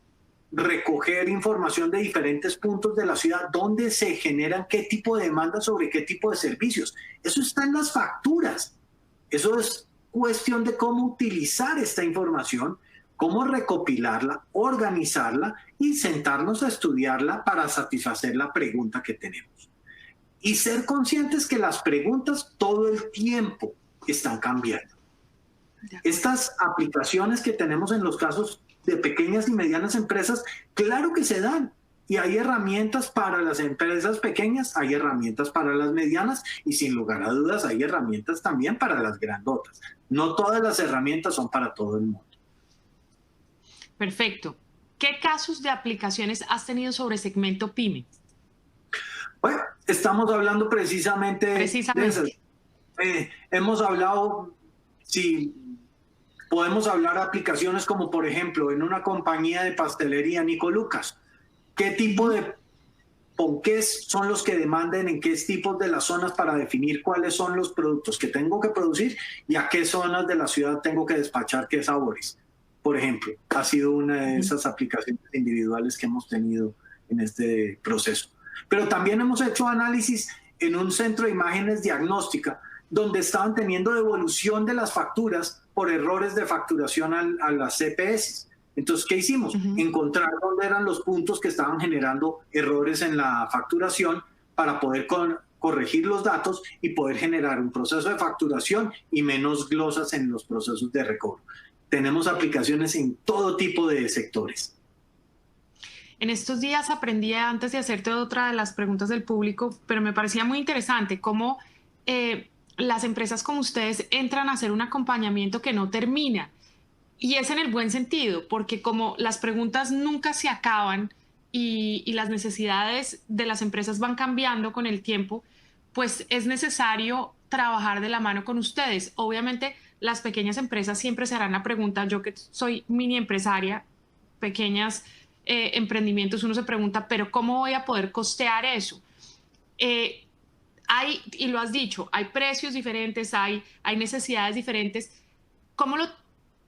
recoger información de diferentes puntos de la ciudad, dónde se generan qué tipo de demandas sobre qué tipo de servicios. Eso está en las facturas. Eso es cuestión de cómo utilizar esta información, cómo recopilarla, organizarla y sentarnos a estudiarla para satisfacer la pregunta que tenemos. Y ser conscientes que las preguntas todo el tiempo están cambiando. Estas aplicaciones que tenemos en los casos de pequeñas y medianas empresas, claro que se dan. Y hay herramientas para las empresas pequeñas, hay herramientas para las medianas y sin lugar a dudas hay herramientas también para las grandotas. No todas las herramientas son para todo el mundo. Perfecto. ¿Qué casos de aplicaciones has tenido sobre segmento PYME? Bueno, estamos hablando precisamente. de esas. Hemos hablado, si podemos hablar de aplicaciones como por ejemplo en una compañía de pastelería, Nico Lucas. ¿Qué tipo de ponqués son los que demanden en qué tipos de las zonas para definir cuáles son los productos que tengo que producir y a qué zonas de la ciudad tengo que despachar qué sabores? Por ejemplo, ha sido una de esas aplicaciones individuales que hemos tenido en este proceso. Pero también hemos hecho análisis en un centro de imágenes diagnóstica donde estaban teniendo devolución de las facturas por errores de facturación a las CPS. Entonces, ¿qué hicimos? Encontrar dónde eran los puntos que estaban generando errores en la facturación para poder corregir los datos y poder generar un proceso de facturación y menos glosas en los procesos de recobro. Tenemos aplicaciones en todo tipo de sectores. En estos días aprendí, antes de hacerte otra de las preguntas del público, pero me parecía muy interesante cómo las empresas como ustedes entran a hacer un acompañamiento que no termina. Y es en el buen sentido, porque como las preguntas nunca se acaban y las necesidades de las empresas van cambiando con el tiempo, pues es necesario trabajar de la mano con ustedes. Obviamente, las pequeñas empresas siempre se harán la pregunta, yo que soy mini empresaria, pequeños emprendimientos, uno se pregunta, pero ¿cómo voy a poder costear eso? Y lo has dicho, hay precios diferentes, hay necesidades diferentes. ¿Cómo lo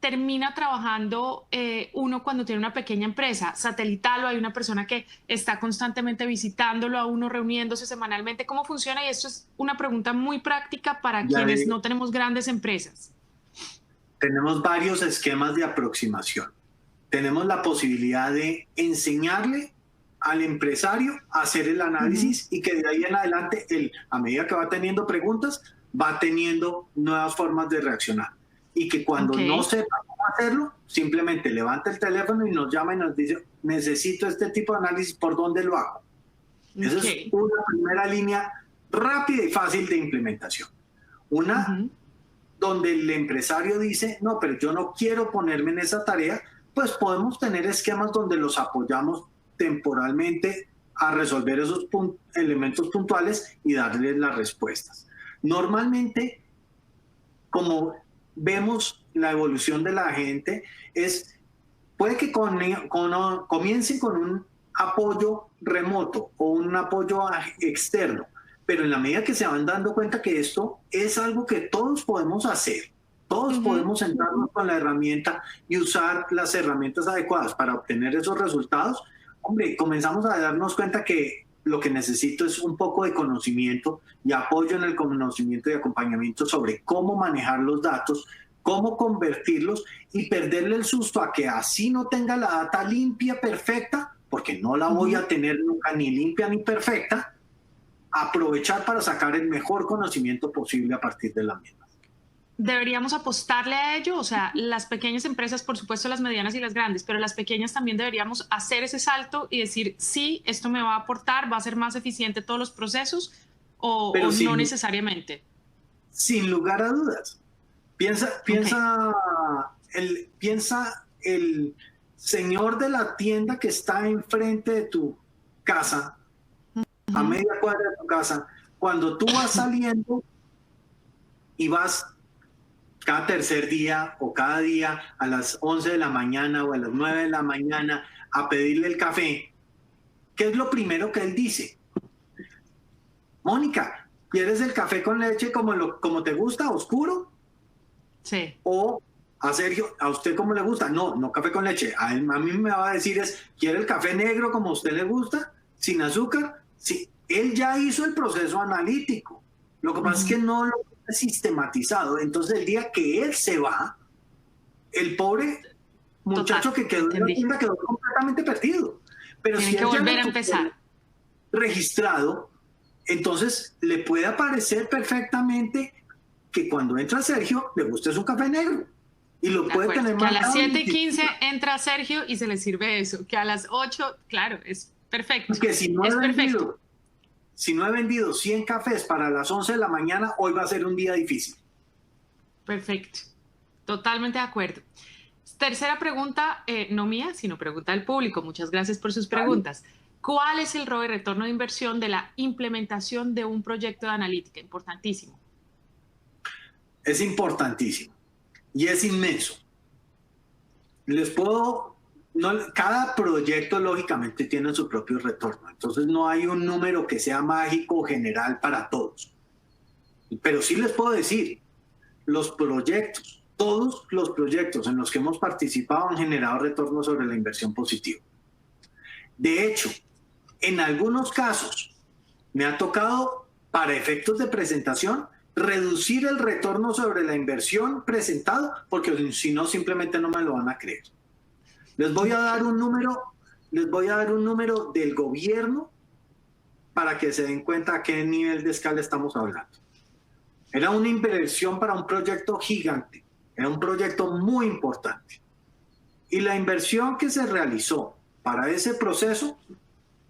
termina trabajando uno cuando tiene una pequeña empresa satelital o hay una persona que está constantemente visitándolo a uno, reuniéndose semanalmente? ¿Cómo funciona? Y esto es una pregunta muy práctica para quienes no tenemos grandes empresas. Tenemos varios esquemas de aproximación. Tenemos la posibilidad de enseñarle al empresario a hacer el análisis y que de ahí en adelante él, a medida que va teniendo preguntas, va teniendo nuevas formas de reaccionar. Y que cuando no sepa cómo hacerlo, simplemente levanta el teléfono y nos llama y nos dice, necesito este tipo de análisis, ¿por dónde lo hago? Esa es una primera línea rápida y fácil de implementación. Una donde el empresario dice, no, pero yo no quiero ponerme en esa tarea, pues podemos tener esquemas donde los apoyamos temporalmente a resolver esos elementos puntuales y darles las respuestas. Normalmente, como vemos la evolución de la gente, puede que comiencen con un apoyo remoto o un apoyo externo, pero en la medida que se van dando cuenta que esto es algo que todos podemos hacer, todos podemos sentarnos con la herramienta y usar las herramientas adecuadas para obtener esos resultados, hombre, comenzamos a darnos cuenta que lo que necesito es un poco de conocimiento y apoyo en el conocimiento y acompañamiento sobre cómo manejar los datos, cómo convertirlos y perderle el susto a que así no tenga la data limpia, perfecta, porque no la voy a tener nunca ni limpia ni perfecta, aprovechar para sacar el mejor conocimiento posible a partir de la misma. ¿Deberíamos apostarle a ello? O sea, las pequeñas empresas, por supuesto las medianas y las grandes, pero las pequeñas también deberíamos hacer ese salto y decir, sí, esto me va a aportar, va a ser más eficiente todos los procesos, o no necesariamente. Sin lugar a dudas. Piensa el señor de la tienda que está enfrente de tu casa, a media cuadra de tu casa, cuando tú vas saliendo y vas cada tercer día o cada día a las 11 de la mañana o a las 9 de la mañana a pedirle el café, ¿qué es lo primero que él dice? Mónica, ¿quieres el café con leche como te gusta, oscuro? Sí. O a Sergio, ¿a usted cómo le gusta? No café con leche. A mí me va a decir ¿quiere el café negro como a usted le gusta? ¿Sin azúcar? Sí. Él ya hizo el proceso analítico. Lo que pasa es que no lo ha sistematizado. Entonces el día que él se va, el pobre muchacho que quedó en la tienda quedó completamente perdido. Pero tiene si que volver a empezar. Registrado, entonces le puede aparecer perfectamente que cuando entra Sergio le gusta un café negro y lo puede tener que a las 7:15 entra Sergio y se le sirve eso, que a las 8, claro, es perfecto. Porque si no he vendido 100 cafés para las 11 de la mañana, hoy va a ser un día difícil. Perfecto, totalmente de acuerdo. Tercera pregunta, no mía, sino pregunta del público. Muchas gracias por sus preguntas. ¿Cuál es el ROI, retorno de inversión, de la implementación de un proyecto de analítica? Importantísimo. Es importantísimo y es inmenso. Cada proyecto lógicamente tiene su propio retorno, entonces no hay un número que sea mágico o general para todos. Pero sí les puedo decir, todos los proyectos en los que hemos participado han generado retorno sobre la inversión positivo. De hecho, en algunos casos me ha tocado, para efectos de presentación, reducir el retorno sobre la inversión presentado, porque si no, simplemente no me lo van a creer. Les voy a dar un número del gobierno para que se den cuenta a qué nivel de escala estamos hablando. Era una inversión para un proyecto gigante, era un proyecto muy importante. Y la inversión que se realizó para ese proceso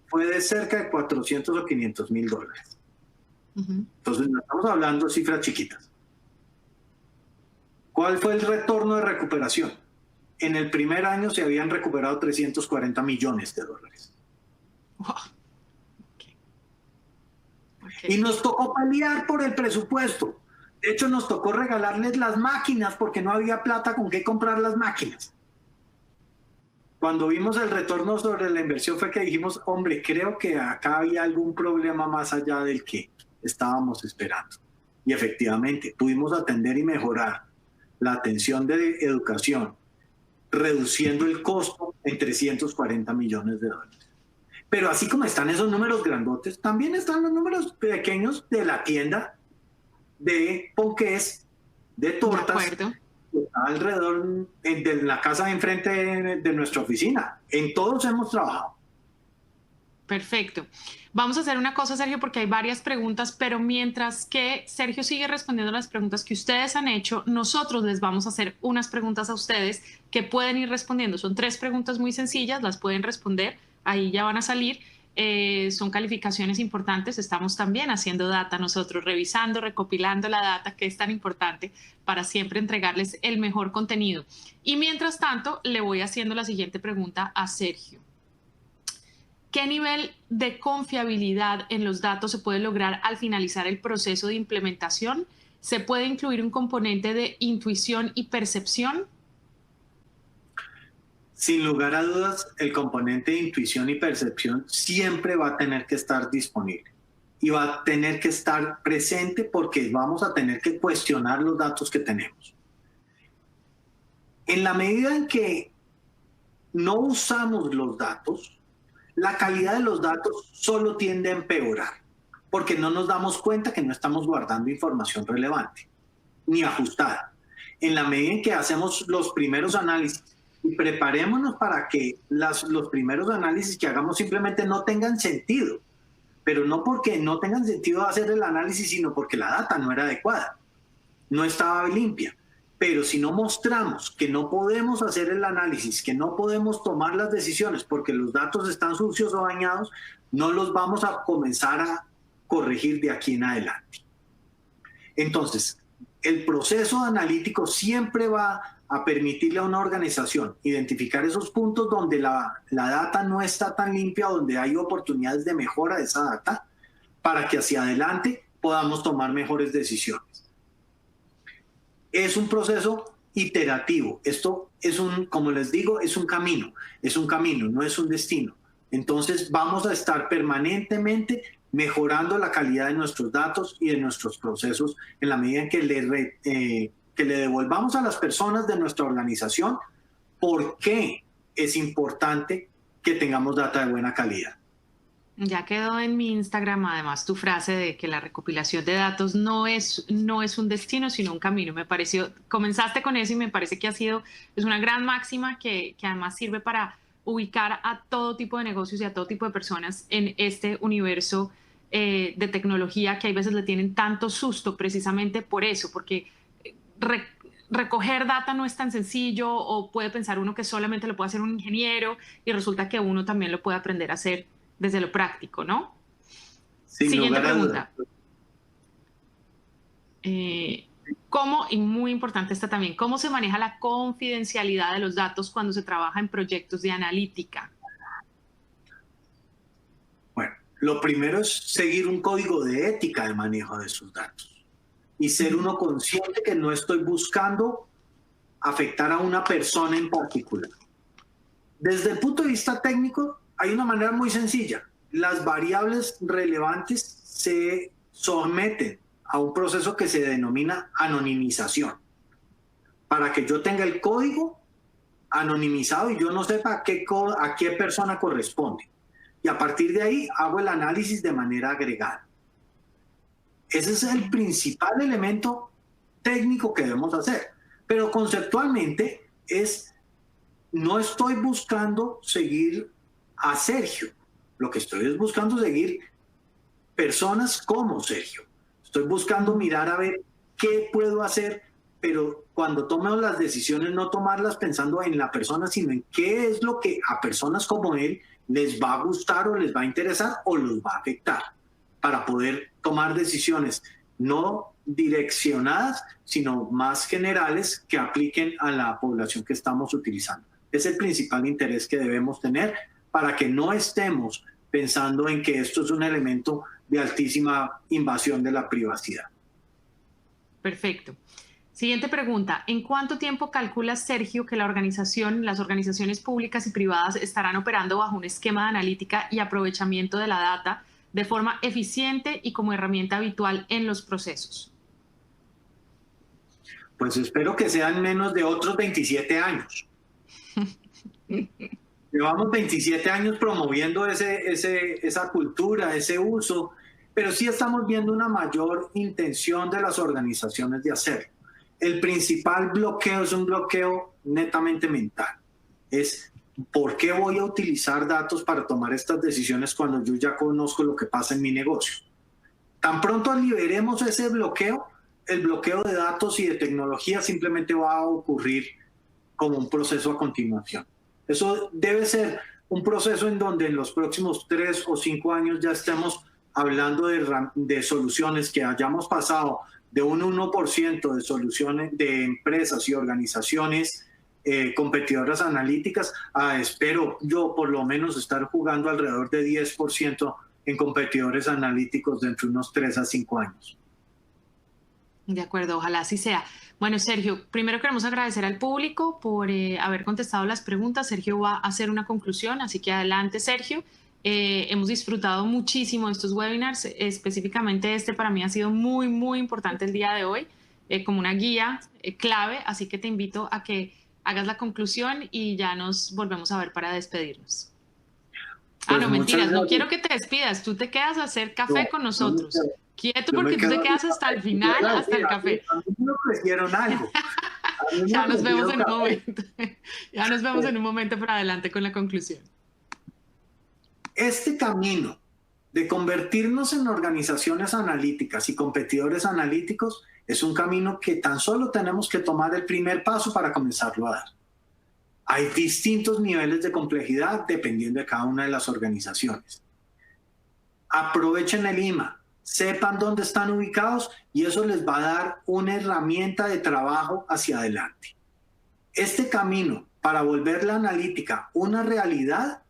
fue de cerca de $400 o $500,000. Entonces no estamos hablando de cifras chiquitas. ¿Cuál fue el retorno de recuperación? En el primer año se habían recuperado $340 millones. Wow. Y nos tocó pelear por el presupuesto. De hecho, nos tocó regalarles las máquinas porque no había plata con qué comprar las máquinas. Cuando vimos el retorno sobre la inversión fue que dijimos, hombre, creo que acá había algún problema más allá del que estábamos esperando. Y efectivamente, pudimos atender y mejorar la atención de educación, reduciendo el costo en $340 millones. Pero así como están esos números grandotes, también están los números pequeños de la tienda de ponqués, de tortas, que está alrededor de la casa de enfrente de nuestra oficina. En todos hemos trabajado. Perfecto. Vamos a hacer una cosa, Sergio, porque hay varias preguntas, pero mientras que Sergio sigue respondiendo las preguntas que ustedes han hecho, nosotros les vamos a hacer unas preguntas a ustedes que pueden ir respondiendo. Son 3 preguntas muy sencillas, las pueden responder, ahí ya van a salir. Son calificaciones importantes, estamos también haciendo data nosotros, revisando, recopilando la data que es tan importante para siempre entregarles el mejor contenido. Y mientras tanto, le voy haciendo la siguiente pregunta a Sergio. ¿Qué nivel de confiabilidad en los datos se puede lograr al finalizar el proceso de implementación? ¿Se puede incluir un componente de intuición y percepción? Sin lugar a dudas, el componente de intuición y percepción siempre va a tener que estar disponible y va a tener que estar presente porque vamos a tener que cuestionar los datos que tenemos. En la medida en que no usamos los datos, la calidad de los datos solo tiende a empeorar porque no nos damos cuenta que no estamos guardando información relevante ni ajustada. en la medida en que hacemos los primeros análisis y preparémonos para que los primeros análisis que hagamos simplemente no tengan sentido, pero no porque no tengan sentido hacer el análisis, sino porque la data no era adecuada, no estaba limpia. Pero si no mostramos que no podemos hacer el análisis, que no podemos tomar las decisiones porque los datos están sucios o dañados, no los vamos a comenzar a corregir de aquí en adelante. Entonces, el proceso analítico siempre va a permitirle a una organización identificar esos puntos donde la data no está tan limpia, donde hay oportunidades de mejora de esa data, para que hacia adelante podamos tomar mejores decisiones. Es un proceso iterativo. Esto es como les digo, es un camino, no es un destino. Entonces vamos a estar permanentemente mejorando la calidad de nuestros datos y de nuestros procesos en la medida en que le devolvamos a las personas de nuestra organización por qué es importante que tengamos data de buena calidad. Ya quedó en mi Instagram, además, tu frase de que la recopilación de datos no es un destino, sino un camino. Me pareció, comenzaste con eso y me parece que es una gran máxima que además sirve para ubicar a todo tipo de negocios y a todo tipo de personas en este universo de tecnología que hay veces le tienen tanto susto precisamente por eso, porque recoger data no es tan sencillo, o puede pensar uno que solamente lo puede hacer un ingeniero y resulta que uno también lo puede aprender a hacer desde lo práctico, ¿no? Siguiente pregunta. ¿Cómo, y muy importante esta también, cómo se maneja la confidencialidad de los datos cuando se trabaja en proyectos de analítica? Bueno, lo primero es seguir un código de ética de manejo de sus datos y ser uno consciente que no estoy buscando afectar a una persona en particular. Desde el punto de vista técnico, hay una manera muy sencilla. Las variables relevantes se someten a un proceso que se denomina anonimización. Para que yo tenga el código anonimizado y yo no sepa a qué persona corresponde. Y a partir de ahí hago el análisis de manera agregada. Ese es el principal elemento técnico que debemos hacer. Pero conceptualmente no estoy buscando seguir a Sergio. Lo que estoy es buscando seguir personas como Sergio. Estoy buscando mirar a ver qué puedo hacer, pero cuando tomo las decisiones no tomarlas pensando en la persona, sino en qué es lo que a personas como él les va a gustar o les va a interesar o los va a afectar, para poder tomar decisiones no direccionadas, sino más generales que apliquen a la población que estamos utilizando. Es el principal interés que debemos tener para que no estemos pensando en que esto es un elemento de altísima invasión de la privacidad. Perfecto. Siguiente pregunta. ¿En cuánto tiempo calcula Sergio que las organizaciones públicas y privadas estarán operando bajo un esquema de analítica y aprovechamiento de la data de forma eficiente y como herramienta habitual en los procesos? Pues espero que sean menos de otros 27 años. Llevamos 27 años promoviendo esa cultura, ese uso, pero sí estamos viendo una mayor intención de las organizaciones de hacerlo. El principal bloqueo es un bloqueo netamente mental. Es ¿por qué voy a utilizar datos para tomar estas decisiones cuando yo ya conozco lo que pasa en mi negocio? Tan pronto liberemos ese bloqueo, el bloqueo de datos y de tecnología simplemente va a ocurrir como un proceso a continuación. Eso debe ser un proceso en donde en los próximos 3 o 5 años ya estemos hablando de soluciones que hayamos pasado de un 1% de soluciones de empresas y organizaciones competidoras analíticas a, espero yo por lo menos, estar jugando alrededor de 10% en competidores analíticos dentro de unos 3 a 5 años. De acuerdo, ojalá así sea. Bueno, Sergio, primero queremos agradecer al público por haber contestado las preguntas. Sergio va a hacer una conclusión, así que adelante, Sergio. Hemos disfrutado muchísimo de estos webinars, específicamente este para mí ha sido muy, muy importante el día de hoy, como una guía clave, así que te invito a que hagas la conclusión y ya nos volvemos a ver para despedirnos. Pues no, mentiras, no quiero que te despidas, tú te quedas a hacer café con nosotros. Quieto, porque tú te quedas hasta el final, hasta el café. A mí me ofrecieron algo. Ya nos vemos en un café. momento. Ya nos vemos en un momento para adelante con la conclusión. Este camino de convertirnos en organizaciones analíticas y competidores analíticos es un camino que tan solo tenemos que tomar el primer paso para comenzarlo a dar. Hay distintos niveles de complejidad dependiendo de cada una de las organizaciones. Aprovechen el IMA, sepan dónde están ubicados y eso les va a dar una herramienta de trabajo hacia adelante. Este camino para volver la analítica una realidad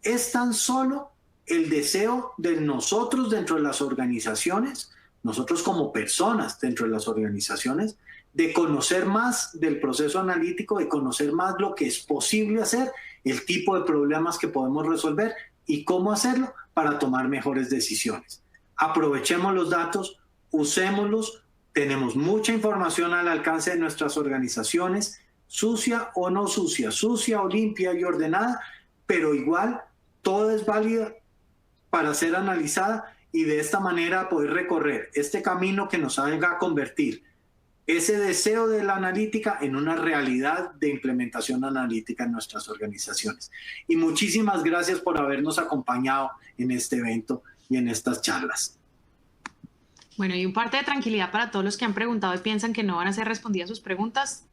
es tan solo el deseo de nosotros dentro de las organizaciones, nosotros como personas dentro de las organizaciones, de conocer más del proceso analítico, de conocer más lo que es posible hacer, el tipo de problemas que podemos resolver y cómo hacerlo para tomar mejores decisiones. Aprovechemos los datos, usémoslos, tenemos mucha información al alcance de nuestras organizaciones, sucia o no sucia, sucia o limpia y ordenada, pero igual todo es válido para ser analizada y de esta manera poder recorrer este camino que nos haga convertir ese deseo de la analítica en una realidad de implementación analítica en nuestras organizaciones. Y muchísimas gracias por habernos acompañado en este evento y en estas charlas. Bueno, y un parte de tranquilidad para todos los que han preguntado y piensan que no van a ser respondidas sus preguntas.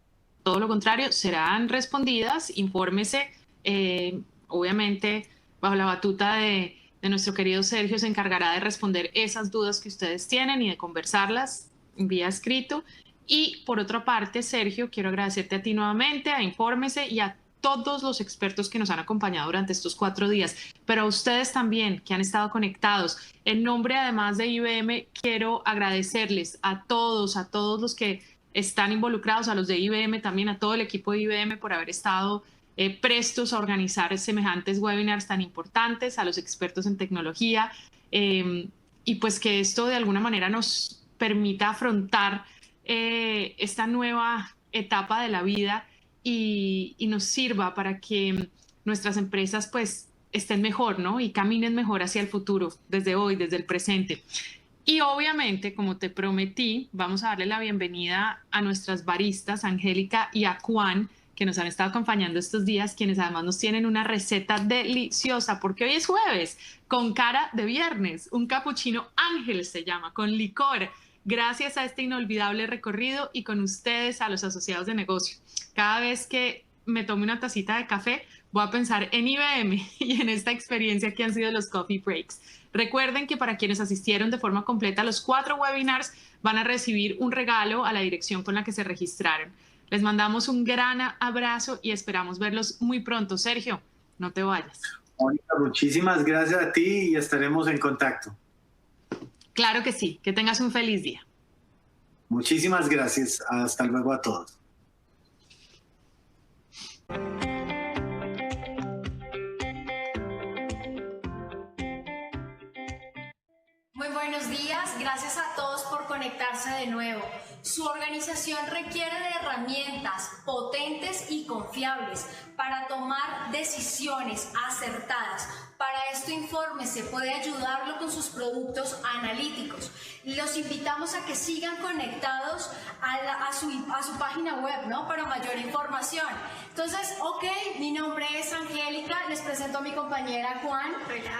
Todo lo contrario, serán respondidas. Infórmese, obviamente, bajo la batuta de nuestro querido Sergio, se encargará de responder esas dudas que ustedes tienen y de conversarlas vía escrito. Y por otra parte, Sergio, quiero agradecerte a ti nuevamente, a Infórmese y a todos los expertos que nos han acompañado durante estos 4 días, pero a ustedes también que han estado conectados. En nombre, además de IBM, quiero agradecerles a todos los que están involucrados, a los de IBM, también a todo el equipo de IBM por haber estado prestos a organizar semejantes webinars tan importantes, a los expertos en tecnología, y pues que esto de alguna manera nos permita afrontar esta nueva etapa de la vida y nos sirva para que nuestras empresas pues estén mejor, ¿no? Y caminen mejor hacia el futuro, desde hoy, desde el presente. Y obviamente, como te prometí, vamos a darle la bienvenida a nuestras baristas, Angélica y a Juan, que nos han estado acompañando estos días, quienes además nos tienen una receta deliciosa, porque hoy es jueves, con cara de viernes, un capuchino Ángel se llama, con licor, gracias a este inolvidable recorrido y con ustedes, a los asociados de negocio. Cada vez que me tome una tacita de café, voy a pensar en IBM y en esta experiencia que han sido los Coffee Breaks. Recuerden que para quienes asistieron de forma completa a los 4 webinars, van a recibir un regalo a la dirección con la que se registraron. Les mandamos un gran abrazo y esperamos verlos muy pronto. Sergio, no te vayas. Mónica, muchísimas gracias a ti y estaremos en contacto. Claro que sí, que tengas un feliz día. Muchísimas gracias. Hasta luego a todos. Muy buenos días, gracias a todos por conectarse de nuevo. Su organización requiere de herramientas potentes y confiables para tomar decisiones acertadas. Para esto, Infórmese puede ayudarlo con sus productos analíticos. Los invitamos a que sigan conectados a su página web, ¿no? Para mayor información. Entonces, ok, mi nombre es Angélica, les presento a mi compañera Juan.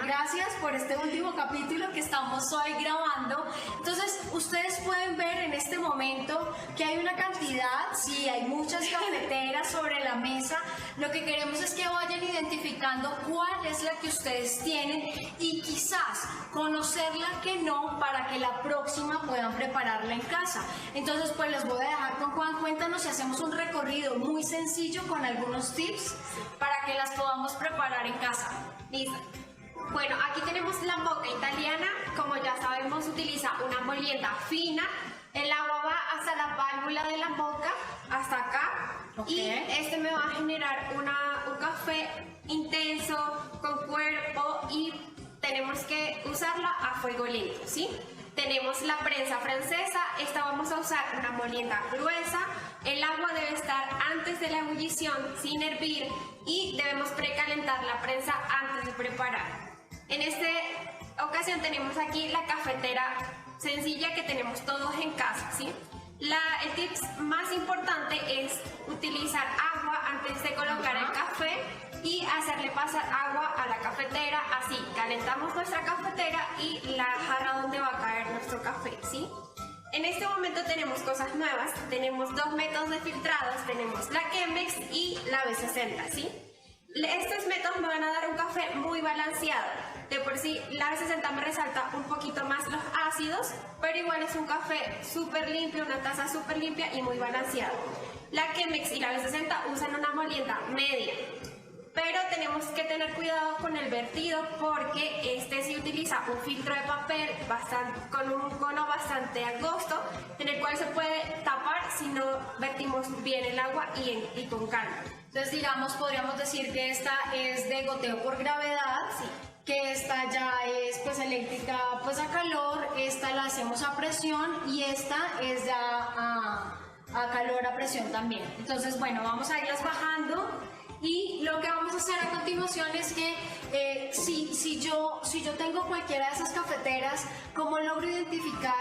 Gracias por este último capítulo que estamos hoy grabando. Entonces, ustedes pueden ver en este momento que hay una cantidad, sí, hay muchas cafeteras sobre la mesa. Lo que queremos es que vayan identificando cuál es la que ustedes tienen y quizás conocerla que no, para que la próxima puedan prepararla en casa. Entonces, pues les voy a dejar con Juan. Cuéntanos si hacemos un recorrido muy sencillo con algunos tips para que las podamos preparar en casa. Listo. Bueno, aquí tenemos la moca italiana. Como ya sabemos, utiliza una molienda fina. El agua va hasta la válvula de la moca, hasta acá. Y este me va a generar un café intenso, con cuerpo, y tenemos que usarla a fuego lento, ¿sí? Tenemos la prensa francesa. Esta vamos a usar una molienda gruesa. El agua debe estar antes de la ebullición, sin hervir, y debemos precalentar la prensa antes de preparar. En esta ocasión tenemos aquí la cafetera sencilla que tenemos todos en casa, ¿sí? El tip más importante es utilizar agua antes de colocar el café y hacerle pasar agua a la cafetera. Así calentamos nuestra cafetera y la jarra donde va a caer nuestro café, ¿sí? En este momento tenemos cosas nuevas, tenemos dos métodos de filtrados, tenemos la Chemex y la B60, ¿sí? Estos métodos me van a dar un café muy balanceado. De por sí, la B60 me resalta un poquito más los ácidos, pero igual es un café súper limpio, una taza súper limpia y muy balanceado. La Chemex y la B60 usan una molienda media, pero tenemos que tener cuidado con el vertido porque este sí utiliza un filtro de papel con un cono bastante angosto, en el cual se puede tapar si no vertimos bien el agua y con calma. Entonces, digamos, podríamos decir que esta es de goteo por gravedad, sí, que esta ya es pues eléctrica pues a calor, esta la hacemos a presión y esta es ya a calor a presión también. Entonces, bueno, vamos a irlas bajando. Y lo que vamos a hacer a continuación es que si yo tengo cualquiera de esas cafeteras, ¿cómo logro identificar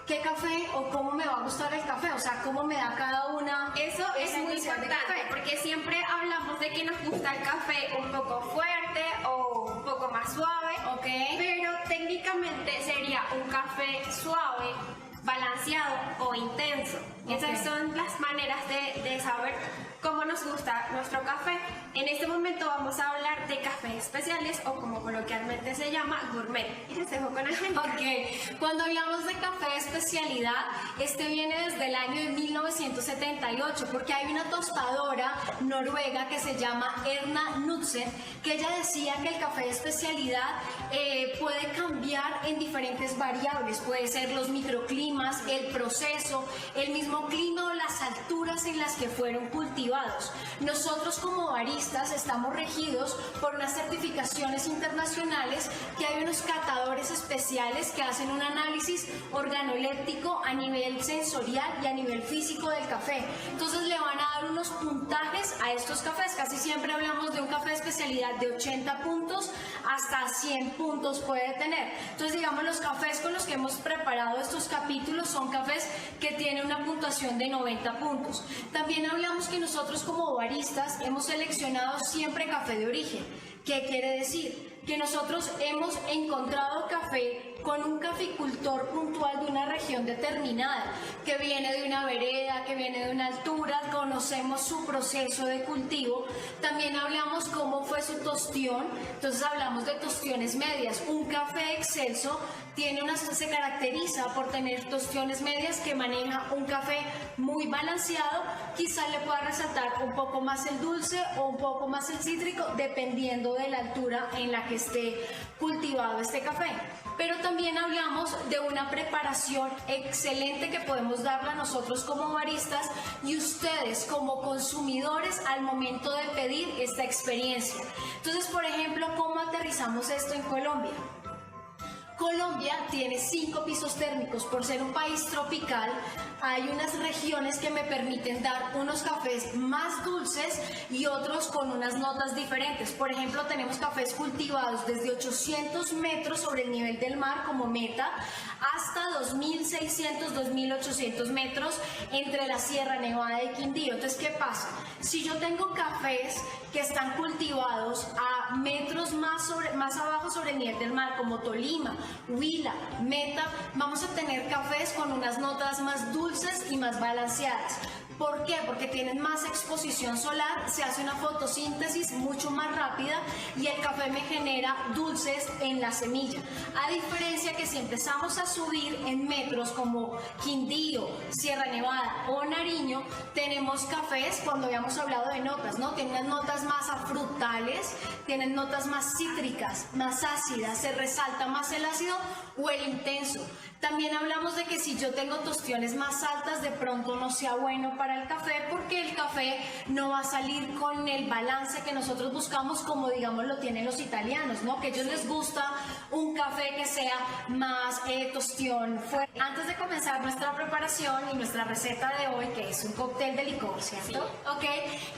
qué café o cómo me va a gustar el café? O sea, ¿cómo me da cada una? Eso es muy importante porque siempre hablamos de que nos gusta el café un poco fuerte o un poco más suave, Ok. pero técnicamente sería un café suave, balanceado o intenso. Esas son las maneras de saber cómo nos gusta nuestro café. En este momento vamos a hablar de cafés especiales o como coloquialmente se llama gourmet. Y les dejo con el ejemplo. Ok, cuando hablamos de café de especialidad, este viene desde el año de 1978 porque hay una tostadora noruega que se llama Erna Knudsen, que ella decía que el café de especialidad puede cambiar en diferentes variables, puede ser los microclimas, el proceso, el mismo clima o las alturas en las que fueron cultivados. Nosotros como baristas estamos regidos por unas certificaciones internacionales que hay unos catadores especiales que hacen un análisis organoléptico a nivel sensorial y a nivel físico del café. Entonces le van a dar unos puntajes a estos cafés. Casi siempre hablamos de un café de especialidad de 80 puntos hasta 100 puntos puede tener. Entonces, digamos, los cafés con los que hemos preparado estos capítulos son cafés que tienen una puntuación de 90 puntos. También hablamos que nosotros como baristas hemos seleccionado siempre café de origen. ¿Qué quiere decir? Que nosotros hemos encontrado café con un caficultor puntual de una región determinada, que viene de una vereda, que viene de una altura, conocemos su proceso de cultivo. También hablamos cómo fue su tostión, entonces hablamos de tostiones medias. Un café excelso se caracteriza por tener tostiones medias que maneja un café muy balanceado, quizás le pueda resaltar un poco más el dulce o un poco más el cítrico, dependiendo de la altura en la que esté cultivado este café. Pero también hablamos de una preparación excelente que podemos darle nosotros como baristas y ustedes como consumidores al momento de pedir esta experiencia. Entonces, por ejemplo, ¿cómo aterrizamos esto en Colombia? Colombia tiene 5 pisos térmicos. Por ser un país tropical, hay unas regiones que me permiten dar unos cafés más dulces y otros con unas notas diferentes. Por ejemplo, tenemos cafés cultivados desde 800 metros sobre el nivel del mar como meta hasta 2.600, 2.800 metros entre la Sierra Nevada y Quindío. Entonces, ¿qué pasa? Si yo tengo cafés que están cultivados a metros más abajo sobre el nivel del mar, como Tolima, Huila, Meta, vamos a tener cafés con unas notas más dulces y más balanceadas. ¿Por qué? Porque tienen más exposición solar, se hace una fotosíntesis mucho más rápida y el café me genera dulces en la semilla. A diferencia que si empezamos a subir en metros como Quindío, Sierra Nevada o Nariño, tenemos cafés, cuando habíamos hablado de notas, ¿no? Tienen unas notas más afrutales, tienen notas más cítricas, más ácidas, se resalta más el ácido o el intenso. También hablamos de que si yo tengo tostiones más altas, de pronto no sea bueno para el café, porque el café no va a salir con el balance que nosotros buscamos, como digamos lo tienen los italianos, ¿no? Que a ellos les gusta un café que sea más tostión fuerte. Antes de comenzar nuestra preparación y nuestra receta de hoy, que es un cóctel de licor, ¿cierto? Sí. Ok,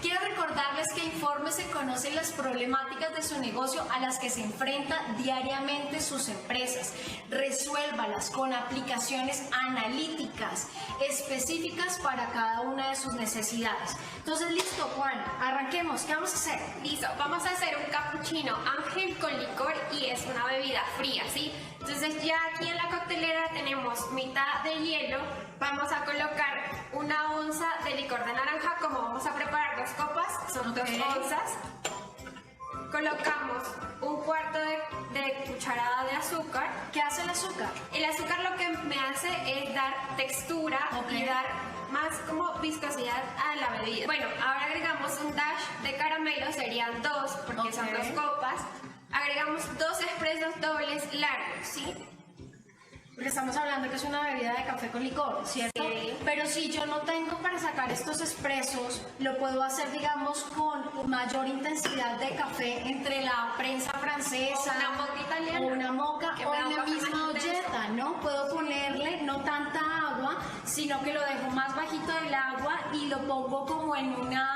quiero recordarles que Informe se conocen las problemáticas problemáticas de su negocio a las que se enfrenta diariamente sus empresas. Resuélvalas con aplicaciones analíticas específicas para cada una de sus necesidades. Entonces, listo, Juan, arranquemos. ¿Qué vamos a hacer? Listo, vamos a hacer un cappuccino Ángel con licor y es una bebida fría, ¿sí? Entonces ya aquí en la coctelera tenemos mitad de hielo, vamos a colocar 1 onza de licor de naranja, como vamos a preparar 2 copas, son 2 onzas. Colocamos 1/4 de cucharada de azúcar. ¿Qué hace el azúcar? El azúcar lo que me hace es dar textura y dar más como viscosidad a la bebida. Bueno, ahora agregamos un dash de caramelo, serían 2 porque son 2 copas. Agregamos 2 expresos dobles largos, ¿sí? Porque estamos hablando que es una bebida de café con licor, ¿cierto? Sí. Pero si yo no tengo para sacar estos expresos, lo puedo hacer, digamos, con mayor intensidad de café entre la prensa francesa, O una moca italiana. o una moca, Que o me da en un la café misma más intenso. olleta, ¿no? Puedo ponerle no tanta agua, sino que lo dejo más bajito del agua y lo pongo como en una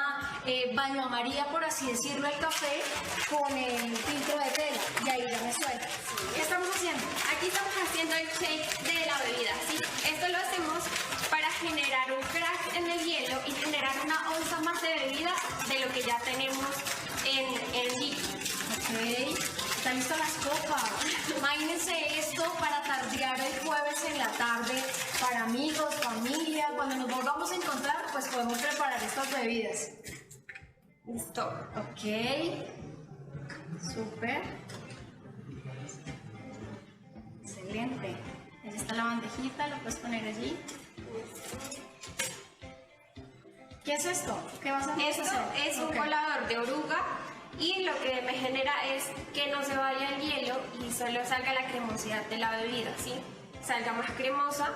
baño a María, por así decirlo, el café con el filtro de tela y ahí ya me suelta. ¿Qué estamos haciendo? Aquí estamos haciendo el shake de la bebida, ¿sí? Esto lo hacemos para generar un crack en el hielo y generar 1 onza más de bebida de lo que ya tenemos en líquido. Ok, están listas las copas. Imagínense esto para tardear el jueves en la tarde, para amigos, familia. Cuando nos volvamos a encontrar, pues podemos preparar estas bebidas. Listo. Ok, súper. Excelente. Ahí está la bandejita, lo puedes poner allí. ¿Qué es esto? ¿Qué vas a hacer? Esto es un Ok. colador de oruga y lo que me genera es que no se vaya el hielo y solo salga la cremosidad de la bebida, ¿sí? Salga más cremosa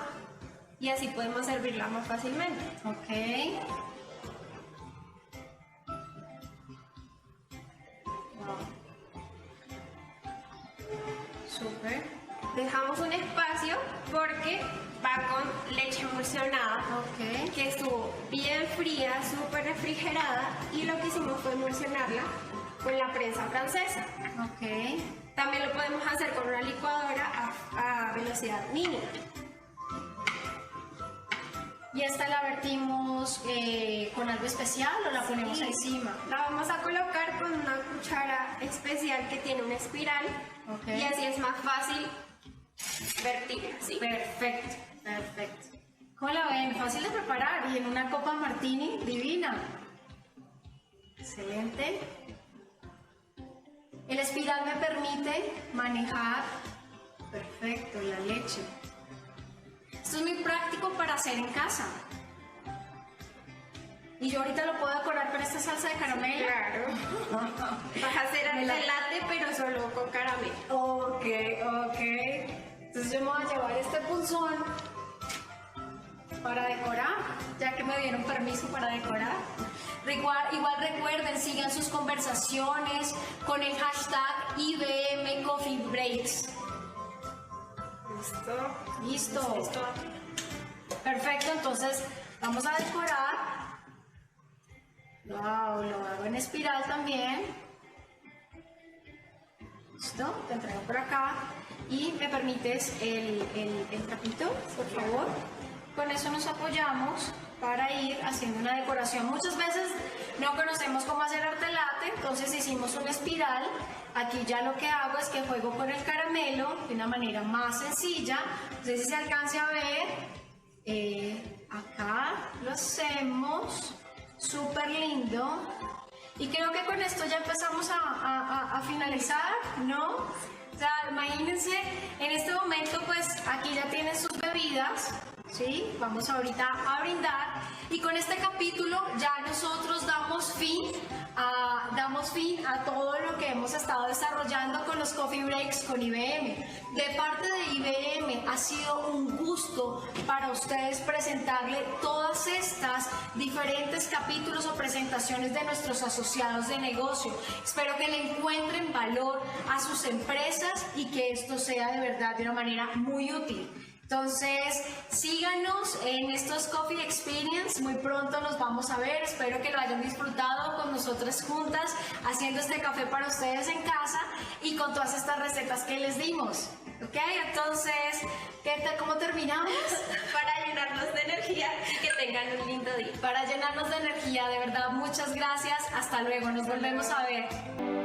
y así podemos servirla más fácilmente. Ok. Wow. Súper. Dejamos un espacio porque va con leche emulsionada, Ok. que estuvo bien fría, súper refrigerada, y lo que hicimos fue emulsionarla con la prensa francesa. Ok. También lo podemos hacer con una licuadora a velocidad mínima. ¿Y esta la vertimos con algo especial o la ponemos Sí. encima? La vamos a colocar con una cuchara especial que tiene una espiral, Ok. y así es más fácil vertirla, ¿sí? Perfecto, perfecto. ¿Cómo la ven? Fácil de preparar y en una copa martini divina. Excelente. El espiral me permite manejar, perfecto, la leche. Esto es muy práctico para hacer en casa. Y yo ahorita lo puedo decorar con esta salsa de caramelo. Claro. Vas a hacer arte latte, pero solo con caramelo. Ok, ok. Entonces yo me voy a llevar este pulsón para decorar, ya que me dieron permiso para decorar. Igual recuerden, sigan sus conversaciones con el hashtag IBM Coffee Breaks. Listo. Listo. Listo. Perfecto, entonces vamos a decorar. Wow, lo hago en espiral también. Listo, te entrego por acá. Y me permites el trapito, por favor. Con eso nos apoyamos para ir haciendo una decoración. Muchas veces no conocemos cómo hacer arte latte, entonces hicimos una espiral. Aquí ya lo que hago es que juego con el caramelo de una manera más sencilla. No sé si se alcance a ver. Acá lo hacemos. Súper lindo. Y creo que con esto ya empezamos a finalizar, ¿no? O sea, imagínense, en este momento pues aquí ya tienen sus bebidas, ¿sí? Vamos ahorita a brindar y con este capítulo ya nosotros damos fin a todo lo que hemos estado desarrollando con los Coffee Breaks con IBM. De parte de IBM ha sido un gusto para ustedes presentarle todas estas diferentes capítulos o presentaciones de nuestros asociados de negocio. Espero que le encuentren valor a sus empresas y que esto sea de verdad de una manera muy útil. Entonces, síganos en estos Coffee Experience. Muy pronto nos vamos a ver. Espero que lo hayan disfrutado con nosotras juntas, haciendo este café para ustedes en casa y con todas estas recetas que les dimos. ¿Ok? Entonces, ¿cómo terminamos? Para llenarnos de energía y que tengan un lindo día. Para llenarnos de energía, de verdad, muchas gracias. Hasta luego, nos volvemos a ver.